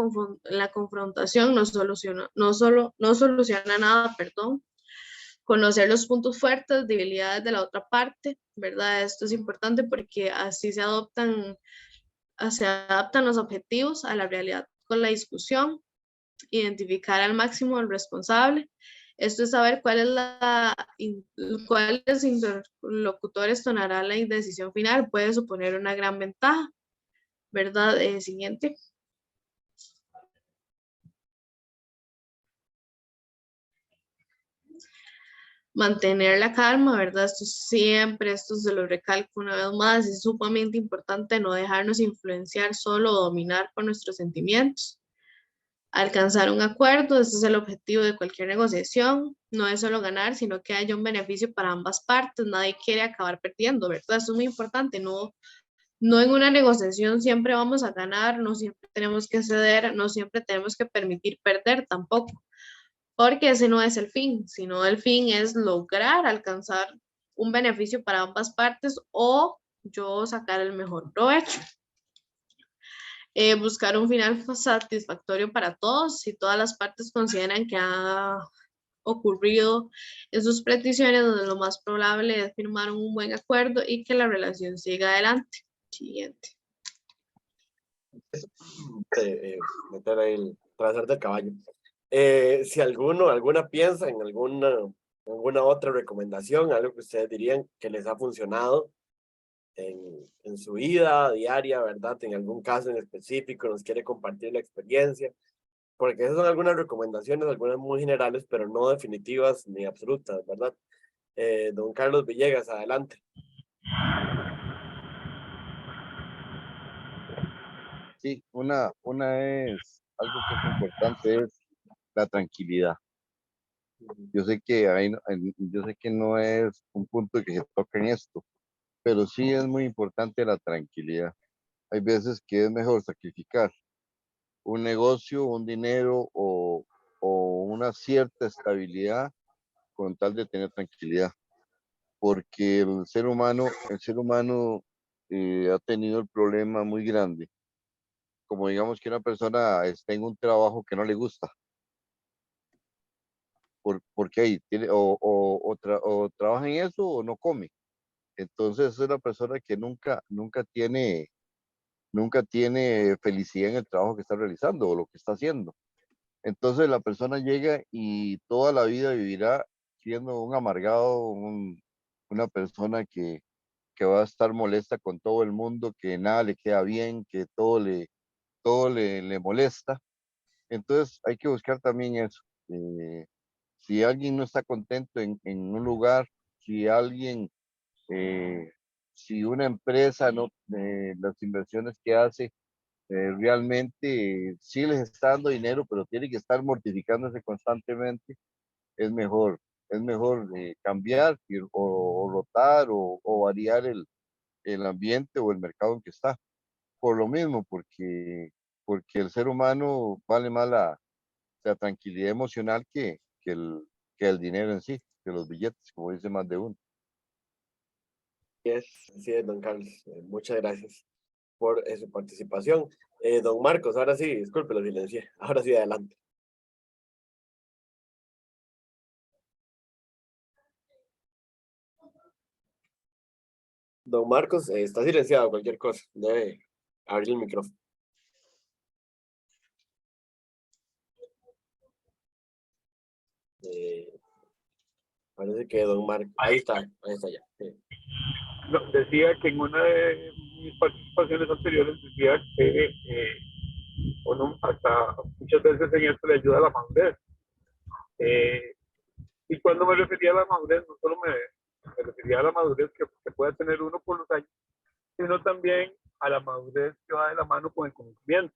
confrontación no soluciona nada, perdón. Conocer los puntos fuertes, debilidades de la otra parte, ¿verdad? Esto es importante porque así se adaptan los objetivos a la realidad con la discusión, identificar al máximo el responsable. Esto es saber cuáles interlocutores tomarán la decisión final, puede suponer una gran ventaja, ¿verdad? Siguiente. Mantener la calma, ¿verdad? Esto se lo recalco una vez más, es sumamente importante no dejarnos influenciar solo o dominar por nuestros sentimientos. Alcanzar un acuerdo, ese es el objetivo de cualquier negociación, no es solo ganar, sino que haya un beneficio para ambas partes, nadie quiere acabar perdiendo, ¿verdad? Eso es muy importante, no en una negociación siempre vamos a ganar, no siempre tenemos que ceder, no siempre tenemos que permitir perder tampoco, porque ese no es el fin, sino el fin es lograr alcanzar un beneficio para ambas partes o yo sacar el mejor provecho. Buscar un final satisfactorio para todos. Si todas las partes consideran que ha ocurrido en sus peticiones, donde lo más probable es firmar un buen acuerdo y que la relación siga adelante. Siguiente. Meter ahí el trazar del caballo. Si alguna piensa en alguna otra recomendación, algo que ustedes dirían que les ha funcionado en su vida diaria, ¿verdad? En algún caso en específico, nos quiere compartir la experiencia, porque esas son algunas recomendaciones, algunas muy generales, pero no definitivas ni absolutas, ¿verdad? Don Carlos Villegas, adelante. Sí, una es algo que es importante, es la tranquilidad. Yo sé que yo sé que no es un punto que se toca en esto, pero sí es muy importante la tranquilidad. Hay veces que es mejor sacrificar un negocio, un dinero o una cierta estabilidad con tal de tener tranquilidad, porque el ser humano ha tenido el problema muy grande, como digamos que una persona está en un trabajo que no le gusta, porque ahí tiene, o trabaja en eso o no come. Entonces es una persona que nunca tiene felicidad en el trabajo que está realizando o lo que está haciendo. Entonces la persona llega y toda la vida vivirá siendo un amargado, una persona que va a estar molesta con todo el mundo, que nada le queda bien, que todo le molesta. Entonces hay que buscar también eso. Si alguien no está contento en un lugar, si alguien, si una empresa, no, las inversiones que hace, realmente sí les está dando dinero, pero tiene que estar mortificándose constantemente, es mejor cambiar o rotar o variar el ambiente o el mercado en que está. Por lo mismo, porque el ser humano vale más la tranquilidad emocional que el dinero en sí, que los billetes, como dice más de uno. Así es, don Carlos. Muchas gracias por su participación. Don Marcos, ahora sí, disculpe, lo silencié. Ahora sí, adelante. Don Marcos, está silenciado cualquier cosa. Debe abrir el micrófono. Parece que don Marcos... Ahí está ya. Sí. No, decía que en una de mis participaciones anteriores decía que uno hasta muchas veces en esto le ayuda a la madurez. Y cuando me refería a la madurez, no solo me refería a la madurez que pueda tener uno por los años, sino también a la madurez que va de la mano con el conocimiento.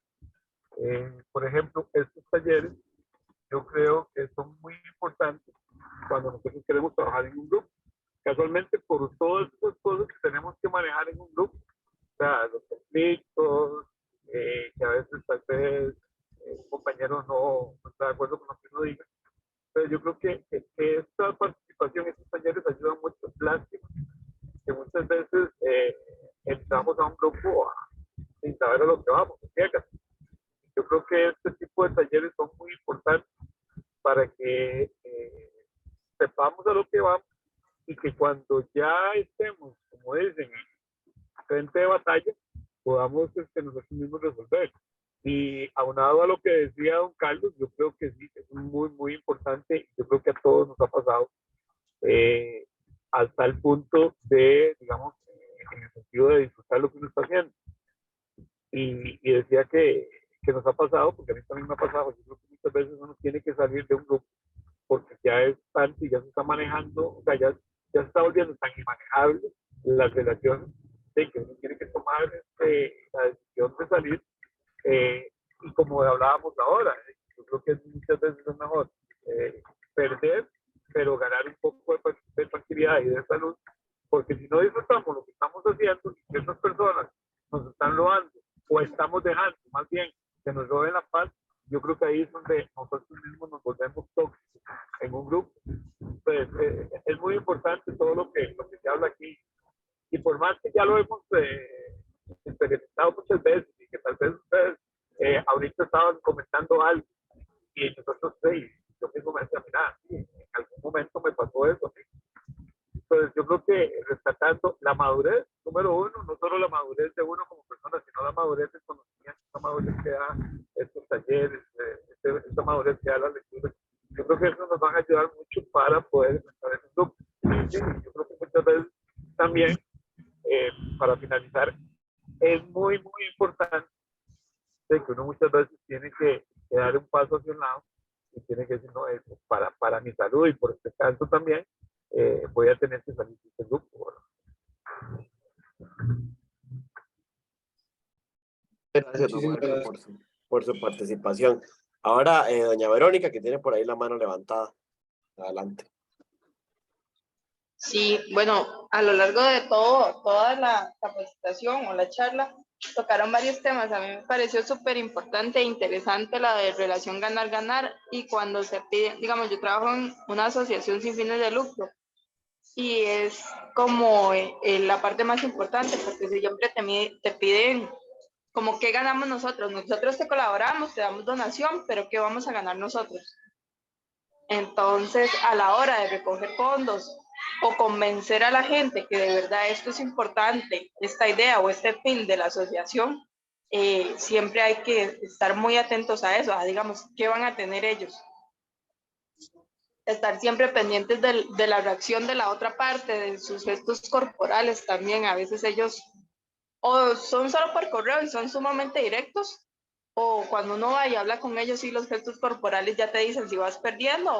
Por ejemplo, estos talleres yo creo que son muy importantes cuando nosotros queremos trabajar en un grupo. Casualmente, por todas estas cosas que tenemos que manejar en un grupo, o sea, los conflictos, que a veces tal vez un compañero no está de acuerdo con lo que uno diga. Entonces yo creo que esta participación, estos talleres ayudan mucho. Lástima que muchas veces entramos a un grupo sin saber a lo que vamos, ciegas. creo que este tipo de talleres son muy importantes para que sepamos a lo que vamos y que cuando ya estemos, como dicen, frente de batalla, podamos nosotros mismos resolver. Y aunado a lo que decía don Carlos, yo creo que sí, es muy, muy importante. Yo creo que a todos nos ha pasado hasta el punto de, digamos, en el sentido de disfrutar lo que uno está haciendo. Y decía que nos ha pasado, porque a mí también me ha pasado, yo creo que muchas veces uno tiene que salir de un grupo porque ya es tanto y ya se está manejando, o sea, ya se está volviendo tan inmanejable las relaciones de que uno tiene que tomar la decisión de salir. Y como hablábamos ahora, yo creo que muchas veces es mejor perder, pero ganar un poco de tranquilidad y de salud, porque si no disfrutamos lo que estamos haciendo y que esas personas nos están robando o estamos dejando más bien que nos roben la paz, yo creo que ahí es donde nosotros mismos nos volvemos tóxicos en un grupo. Entonces, es muy importante todo lo que se habla aquí. Y por más que ya lo hemos experimentado muchas veces y que tal vez ustedes ahorita estaban comentando algo y nosotros, yo mismo me decía, mira, en algún momento me pasó eso. Entonces, yo creo que rescatando la madurez, número uno, no solo la madurez de uno como persona, sino la madurez de conocimiento, la madurez que da estos talleres, esta madurez que da las lecturas. Yo creo que eso nos va a ayudar mucho para poder enfrentar ese grupo. Sí, yo creo que muchas veces también, para finalizar, es muy, muy importante que uno muchas veces tiene que dar un paso hacia un lado y tiene que decir, no, eso para mi salud y por este caso también, voy a tener que salir de este grupo. Gracias, don Marco, por su participación. Ahora, doña Verónica, que tiene por ahí la mano levantada. Adelante. Sí, bueno, a lo largo de toda la capacitación o la charla, tocaron varios temas. A mí me pareció súper importante e interesante la de relación ganar-ganar, y cuando se pide, digamos, yo trabajo en una asociación sin fines de lucro y es como la parte más importante, porque siempre te piden como qué ganamos nosotros. Nosotros te colaboramos, te damos donación, pero ¿qué vamos a ganar nosotros? Entonces, a la hora de recoger fondos o convencer a la gente que de verdad esto es importante, esta idea o este fin de la asociación, siempre hay que estar muy atentos a eso, a, digamos, qué van a tener ellos. Estar siempre pendientes de la reacción de la otra parte, de sus gestos corporales también. A veces ellos o son solo por correo y son sumamente directos, o cuando uno va y habla con ellos y los gestos corporales ya te dicen si vas perdiendo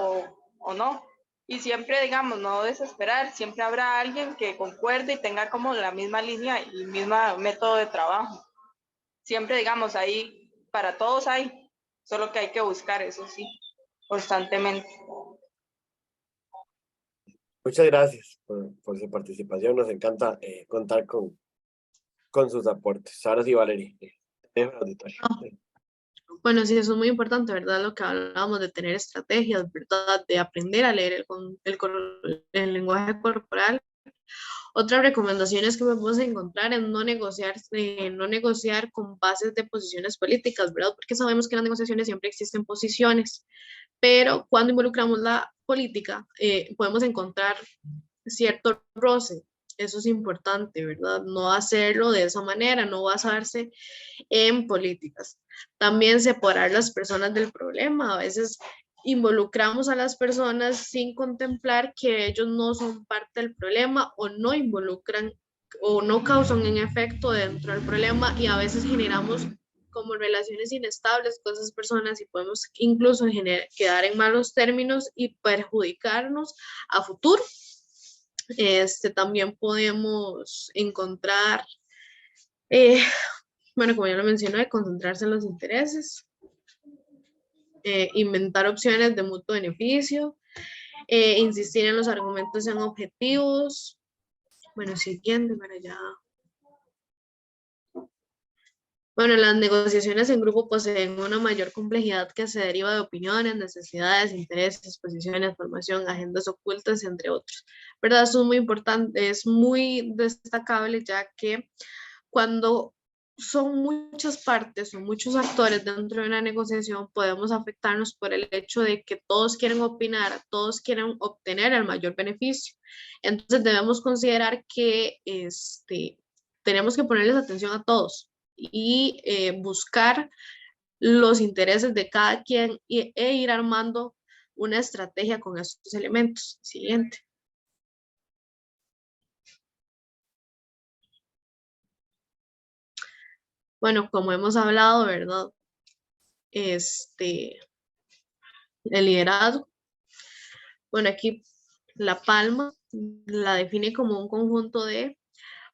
o no. Y siempre, digamos, no desesperar, siempre habrá alguien que concuerde y tenga como la misma línea y mismo método de trabajo. Siempre, digamos, ahí para todos hay, solo que hay que buscar, eso sí, constantemente. Muchas gracias por su participación. Nos encanta contar con sus aportes. Ahora sí, Valeria. Bueno, sí, eso es muy importante, ¿verdad? Lo que hablábamos de tener estrategias, ¿verdad? De aprender a leer el lenguaje corporal. Otras recomendaciones que podemos encontrar es no negociar con bases de posiciones políticas, ¿verdad? Porque sabemos que en las negociaciones siempre existen posiciones, pero cuando involucramos la política, podemos encontrar cierto roce. Eso es importante, ¿verdad? No hacerlo de esa manera, no basarse en políticas. También separar las personas del problema. A veces involucramos a las personas sin contemplar que ellos no son parte del problema o no involucran o no causan un efecto dentro del problema, y a veces generamos como relaciones inestables con esas personas y podemos incluso quedar en malos términos y perjudicarnos a futuro. También podemos encontrar, bueno, como ya lo mencioné, concentrarse en los intereses, inventar opciones de mutuo beneficio, insistir en los argumentos sean objetivos. Bueno, siguiente para allá. Bueno, las negociaciones en grupo poseen una mayor complejidad que se deriva de opiniones, necesidades, intereses, posiciones, formación, agendas ocultas, entre otros. ¿Verdad? Eso es muy importante, es muy destacable, ya que cuando son muchas partes, son muchos actores dentro de una negociación, podemos afectarnos por el hecho de que todos quieren opinar, todos quieren obtener el mayor beneficio. Entonces debemos considerar que tenemos que ponerles atención a todos y buscar los intereses de cada quien e ir armando una estrategia con estos elementos. Siguiente. Bueno, como hemos hablado, ¿verdad? El liderazgo. Bueno, aquí la palma la define como un conjunto de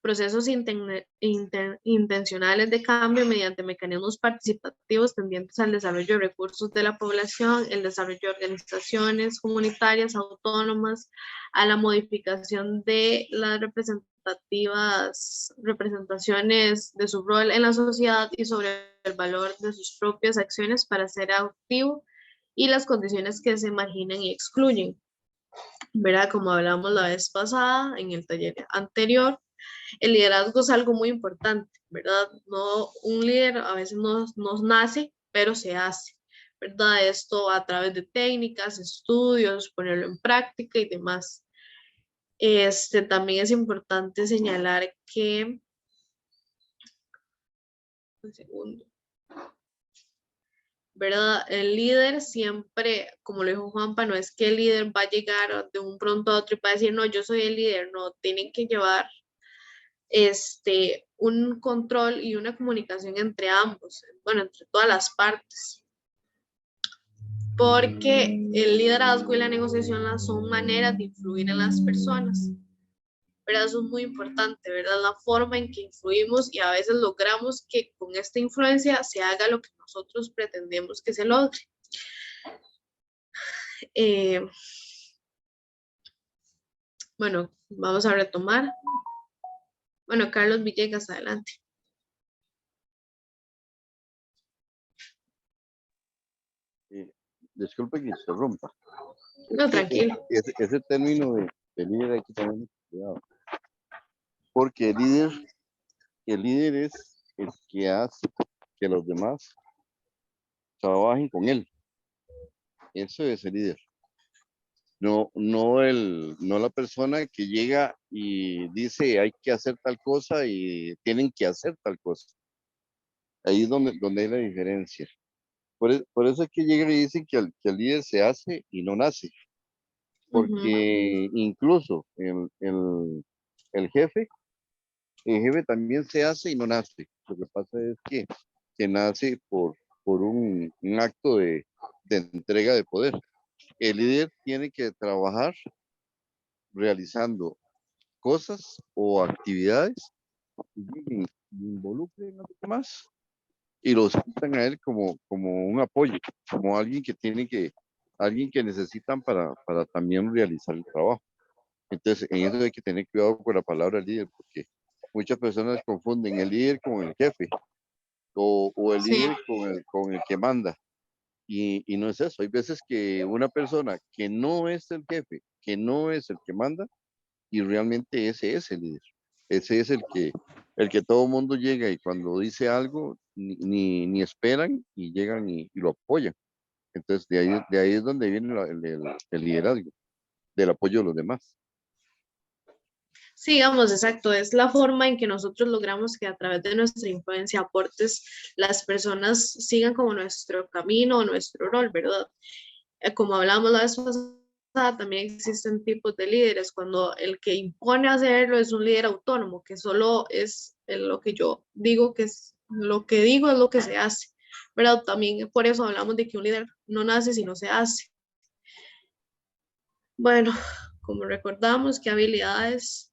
procesos intencionales de cambio mediante mecanismos participativos tendientes al desarrollo de recursos de la población, el desarrollo de organizaciones comunitarias autónomas, a la modificación de las representaciones de su rol en la sociedad y sobre el valor de sus propias acciones para ser activo y las condiciones que se marginan y excluyen. ¿Verdad? Como hablamos la vez pasada en el taller anterior, el liderazgo es algo muy importante, ¿verdad? No, un líder a veces no nace, pero se hace, ¿verdad? Esto a través de técnicas, estudios, ponerlo en práctica y demás. También es importante señalar que, un segundo, ¿verdad? El líder siempre, como lo dijo Juanpa, no es que el líder va a llegar de un pronto a otro y va a decir, no, yo soy el líder, no, tienen que llevar un control y una comunicación entre ambos, bueno, entre todas las partes. Porque el liderazgo y la negociación son maneras de influir en las personas. ¿Verdad? Eso es muy importante, ¿verdad? La forma en que influimos y a veces logramos que con esta influencia se haga lo que nosotros pretendemos que se logre. Bueno, vamos a retomar. Bueno, Carlos Villegas, adelante. Disculpe que interrumpa. No, tranquilo. Ese término de líder hay que tener mucho cuidado. Porque el líder es el que hace que los demás trabajen con él. Eso es el líder. No la persona que llega y dice hay que hacer tal cosa y tienen que hacer tal cosa. Ahí es donde hay la diferencia. Por eso es que llegan y dicen que el líder se hace y no nace. Porque incluso el jefe también se hace y no nace. Lo que pasa es que nace por un acto de entrega de poder. El líder tiene que trabajar realizando cosas o actividades que involucren a los demás y los usan a él como un apoyo, como alguien que necesitan para también realizar el trabajo. Entonces, en eso hay que tener cuidado con la palabra líder, porque muchas personas confunden el líder con el jefe o el líder con el que manda. Y no es eso. Hay veces que una persona que no es el jefe, que no es el que manda, y realmente ese es el líder. Ese es el que todo mundo llega y cuando dice algo, ni esperan y llegan y lo apoyan. Entonces, de ahí es donde viene el liderazgo, del apoyo de los demás. Sí, digamos, exacto, es la forma en que nosotros logramos que a través de nuestra influencia, aportes, las personas sigan como nuestro camino, nuestro rol, ¿verdad? Como hablamos la vez pasada, también existen tipos de líderes, cuando el que impone hacerlo es un líder autónomo, que solo es lo que yo digo, que es lo que digo es lo que se hace, ¿verdad? También por eso hablamos de que un líder no nace sino se hace. Bueno, como recordamos, ¿qué habilidades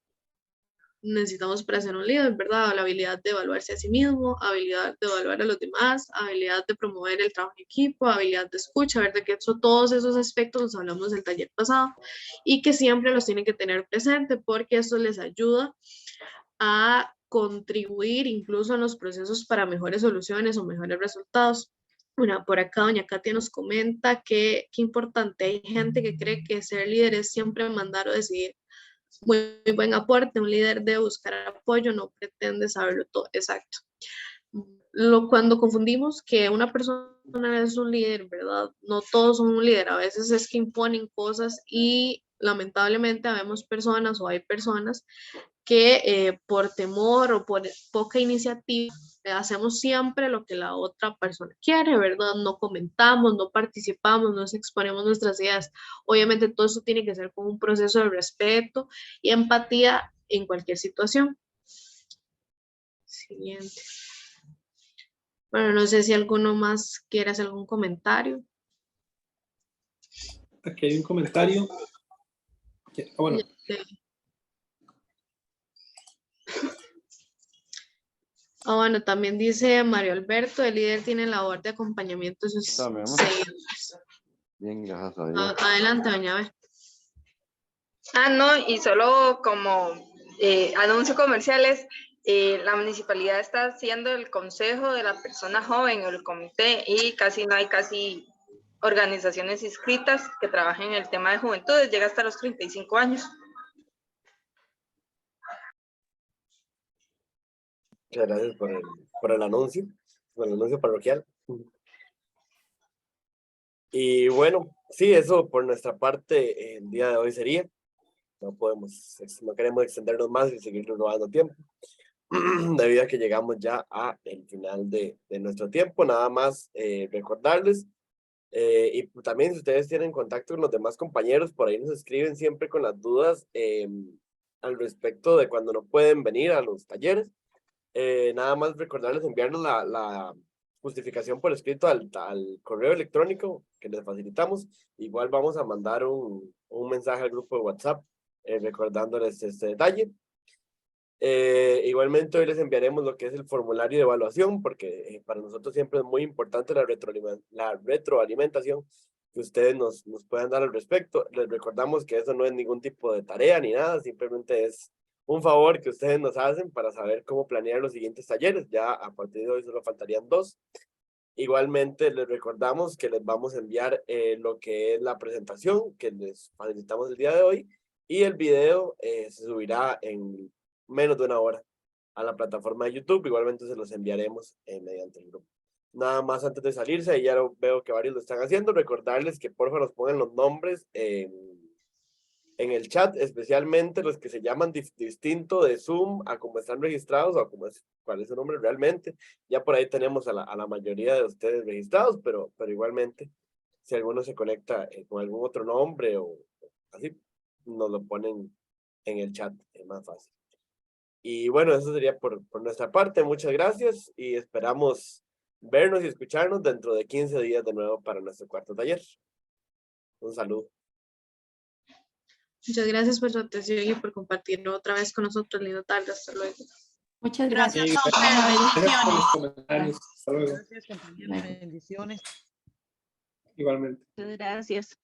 necesitamos para ser un líder, ¿verdad? La habilidad de evaluarse a sí mismo, habilidad de evaluar a los demás, habilidad de promover el trabajo en equipo, habilidad de escucha, ¿verdad? Que todos esos aspectos los hablamos del taller pasado y que siempre los tienen que tener presente porque eso les ayuda a contribuir incluso en los procesos para mejores soluciones o mejores resultados. Bueno, por acá doña Katia nos comenta que qué importante, hay gente que cree que ser líder es siempre mandar o decidir. Muy buen aporte, un líder debe buscar apoyo, no pretende saberlo todo, exacto. cuando confundimos que una persona es un líder, ¿verdad? No todos son un líder, a veces es que imponen cosas y lamentablemente habemos personas o hay personas que por temor o por poca iniciativa hacemos siempre lo que la otra persona quiere, ¿verdad? No comentamos, no participamos, no exponemos nuestras ideas. Obviamente todo eso tiene que ser con un proceso de respeto y empatía en cualquier situación. Siguiente. Bueno, no sé si alguno más quiere hacer algún comentario. Aquí hay un comentario. Bueno. Bueno, también dice Mario Alberto, el líder tiene labor de acompañamiento de sus Dame, amor. seguidores. Bien, gracias a Dios. Adelante, doña B. No, y solo como anuncio comerciales, la municipalidad está haciendo el consejo de la persona joven o el comité y casi no hay organizaciones inscritas que trabajen en el tema de juventudes, llega hasta los 35 años. Muchas gracias por el anuncio parroquial. Y bueno, sí, eso por nuestra parte el día de hoy sería. No queremos extendernos más y seguir robando tiempo, debido a que llegamos ya a el final de nuestro tiempo. Nada más recordarles, y también si ustedes tienen contacto con los demás compañeros, por ahí nos escriben siempre con las dudas al respecto de cuando no pueden venir a los talleres. Nada más recordarles enviarnos la justificación por escrito al correo electrónico que les facilitamos. Igual vamos a mandar un mensaje al grupo de WhatsApp recordándoles este detalle. Igualmente hoy les enviaremos lo que es el formulario de evaluación, porque para nosotros siempre es muy importante la retroalimentación que ustedes nos puedan dar al respecto. Les recordamos que eso no es ningún tipo de tarea ni nada, simplemente es un favor que ustedes nos hacen para saber cómo planear los siguientes talleres. Ya a partir de hoy solo faltarían 2. Igualmente les recordamos que les vamos a enviar lo que es la presentación que les facilitamos el día de hoy, y el video se subirá en menos de 1 hora a la plataforma de YouTube. Igualmente se los enviaremos mediante el grupo. Nada más antes de salirse, ya veo que varios lo están haciendo, recordarles que por favor nos pongan los nombres en el chat, especialmente los que se llaman distinto de Zoom a como están registrados o cuál es su nombre realmente. Ya por ahí tenemos a la mayoría de ustedes registrados, pero igualmente si alguno se conecta con algún otro nombre o así, nos lo ponen en el chat, es más fácil. Y bueno, eso sería por nuestra parte. Muchas gracias y esperamos vernos y escucharnos dentro de 15 días de nuevo para nuestro 4º taller. Un saludo. Muchas gracias por su atención y por compartirlo otra vez con nosotros. Linda tarde, hasta luego. Muchas gracias. Gracias por los comentarios. Hasta luego. Gracias, compañeros. Bendiciones. Igualmente. Muchas gracias.